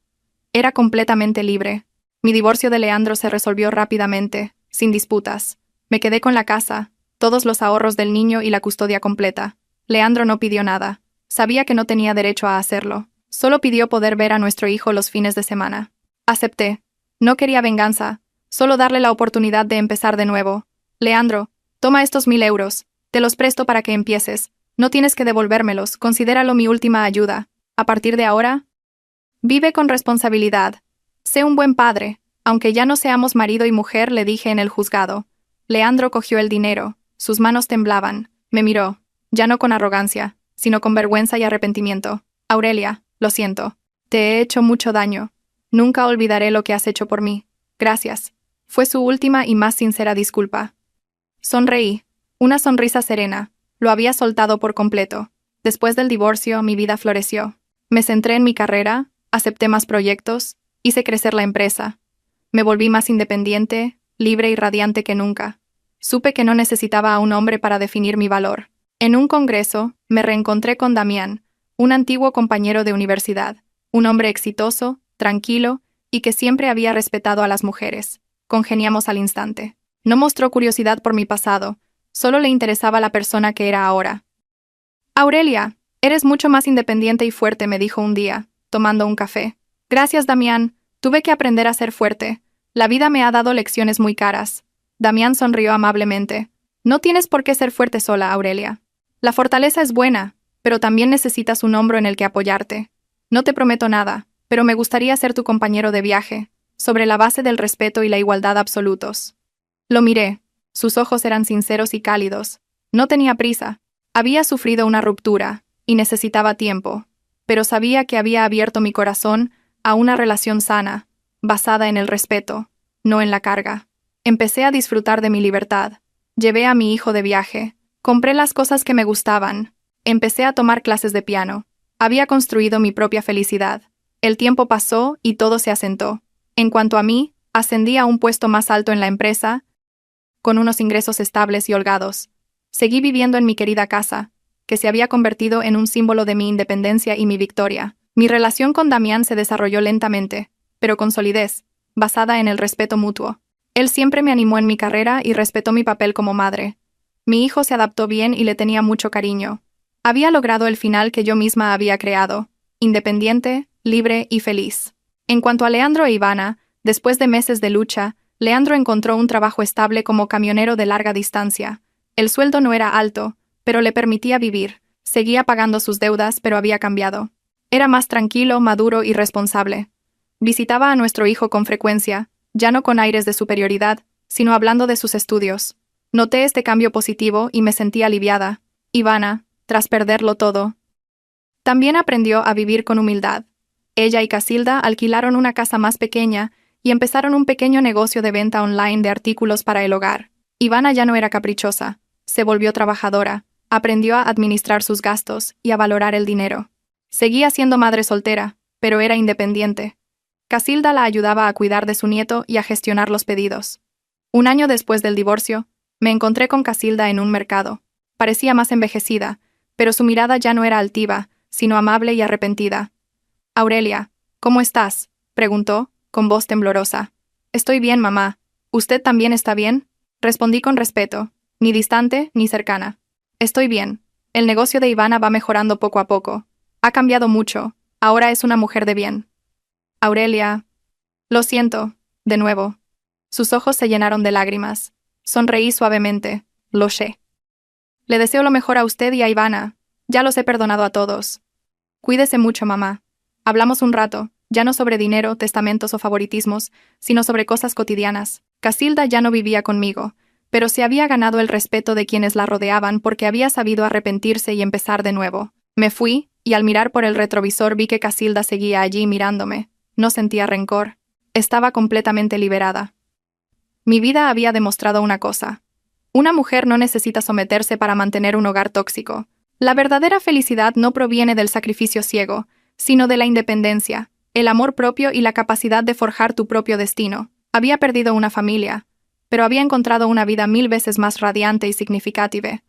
Era completamente libre. Mi divorcio de Leandro se resolvió rápidamente, sin disputas. Me quedé con la casa, todos los ahorros del niño y la custodia completa. Leandro no pidió nada. Sabía que no tenía derecho a hacerlo. Solo pidió poder ver a nuestro hijo los fines de semana. Acepté. No quería venganza, solo darle la oportunidad de empezar de nuevo. Leandro, toma estos 1000 euros. Te los presto para que empieces. No tienes que devolvérmelos, considéralo mi última ayuda. A partir de ahora, vive con responsabilidad. Sé un buen padre. Aunque ya no seamos marido y mujer, le dije en el juzgado. Leandro cogió el dinero. Sus manos temblaban. Me miró. Ya no con arrogancia, sino con vergüenza y arrepentimiento. Aurelia, lo siento. Te he hecho mucho daño. Nunca olvidaré lo que has hecho por mí. Gracias. Fue su última y más sincera disculpa. Sonreí. Una sonrisa serena. Lo había soltado por completo. Después del divorcio, mi vida floreció. Me centré en mi carrera, acepté más proyectos, hice crecer la empresa. Me volví más independiente, libre y radiante que nunca. Supe que no necesitaba a un hombre para definir mi valor. En un congreso, me reencontré con Damián, un antiguo compañero de universidad, un hombre exitoso, tranquilo y que siempre había respetado a las mujeres. Congeniamos al instante. No mostró curiosidad por mi pasado, solo le interesaba la persona que era ahora. Aurelia, eres mucho más independiente y fuerte, me dijo un día, tomando un café. Gracias, Damián, tuve que aprender a ser fuerte. La vida me ha dado lecciones muy caras. Damián sonrió amablemente. No tienes por qué ser fuerte sola, Aurelia. La fortaleza es buena, pero también necesitas un hombro en el que apoyarte. No te prometo nada, pero me gustaría ser tu compañero de viaje, sobre la base del respeto y la igualdad absolutos. Lo miré. Sus ojos eran sinceros y cálidos. No tenía prisa. Había sufrido una ruptura, y necesitaba tiempo, pero sabía que había abierto mi corazón a una relación sana, basada en el respeto, no en la carga. Empecé a disfrutar de mi libertad. Llevé a mi hijo de viaje. Compré las cosas que me gustaban. Empecé a tomar clases de piano. Había construido mi propia felicidad. El tiempo pasó y todo se asentó. En cuanto a mí, ascendí a un puesto más alto en la empresa, con unos ingresos estables y holgados. Seguí viviendo en mi querida casa, que se había convertido en un símbolo de mi independencia y mi victoria. Mi relación con Damián se desarrolló lentamente, pero con solidez, basada en el respeto mutuo. Él siempre me animó en mi carrera y respetó mi papel como madre. Mi hijo se adaptó bien y le tenía mucho cariño. Había logrado el final que yo misma había creado, independiente, libre y feliz. En cuanto a Leandro e Ivana, después de meses de lucha, Leandro encontró un trabajo estable como camionero de larga distancia. El sueldo no era alto, pero le permitía vivir. Seguía pagando sus deudas, pero había cambiado. Era más tranquilo, maduro y responsable. Visitaba a nuestro hijo con frecuencia, ya no con aires de superioridad, sino hablando de sus estudios. Noté este cambio positivo y me sentí aliviada. Ivana, tras perderlo todo, también aprendió a vivir con humildad. Ella y Casilda alquilaron una casa más pequeña y empezaron un pequeño negocio de venta online de artículos para el hogar. Ivana ya no era caprichosa, se volvió trabajadora, aprendió a administrar sus gastos y a valorar el dinero. Seguía siendo madre soltera, pero era independiente. Casilda la ayudaba a cuidar de su nieto y a gestionar los pedidos. Un año después del divorcio, me encontré con Casilda en un mercado. Parecía más envejecida, pero su mirada ya no era altiva, sino amable y arrepentida. «Aurelia, ¿cómo estás?», preguntó, con voz temblorosa. «Estoy bien, mamá. ¿Usted también está bien?», respondí con respeto, ni distante ni cercana. «Estoy bien. El negocio de Ivana va mejorando poco a poco. Ha cambiado mucho. Ahora es una mujer de bien. Aurelia. Lo siento, de nuevo. Sus ojos se llenaron de lágrimas. Sonreí suavemente. Lo sé. Le deseo lo mejor a usted y a Ivana. Ya los he perdonado a todos. Cuídese mucho, mamá. Hablamos un rato, ya no sobre dinero, testamentos o favoritismos, sino sobre cosas cotidianas. Casilda ya no vivía conmigo, pero se había ganado el respeto de quienes la rodeaban porque había sabido arrepentirse y empezar de nuevo. Me fui, y al mirar por el retrovisor vi que Casilda seguía allí mirándome. No sentía rencor. Estaba completamente liberada. Mi vida había demostrado una cosa. Una mujer no necesita someterse para mantener un hogar tóxico. La verdadera felicidad no proviene del sacrificio ciego, sino de la independencia, el amor propio y la capacidad de forjar tu propio destino. Había perdido una familia, pero había encontrado una vida 1000 veces más radiante y significativa.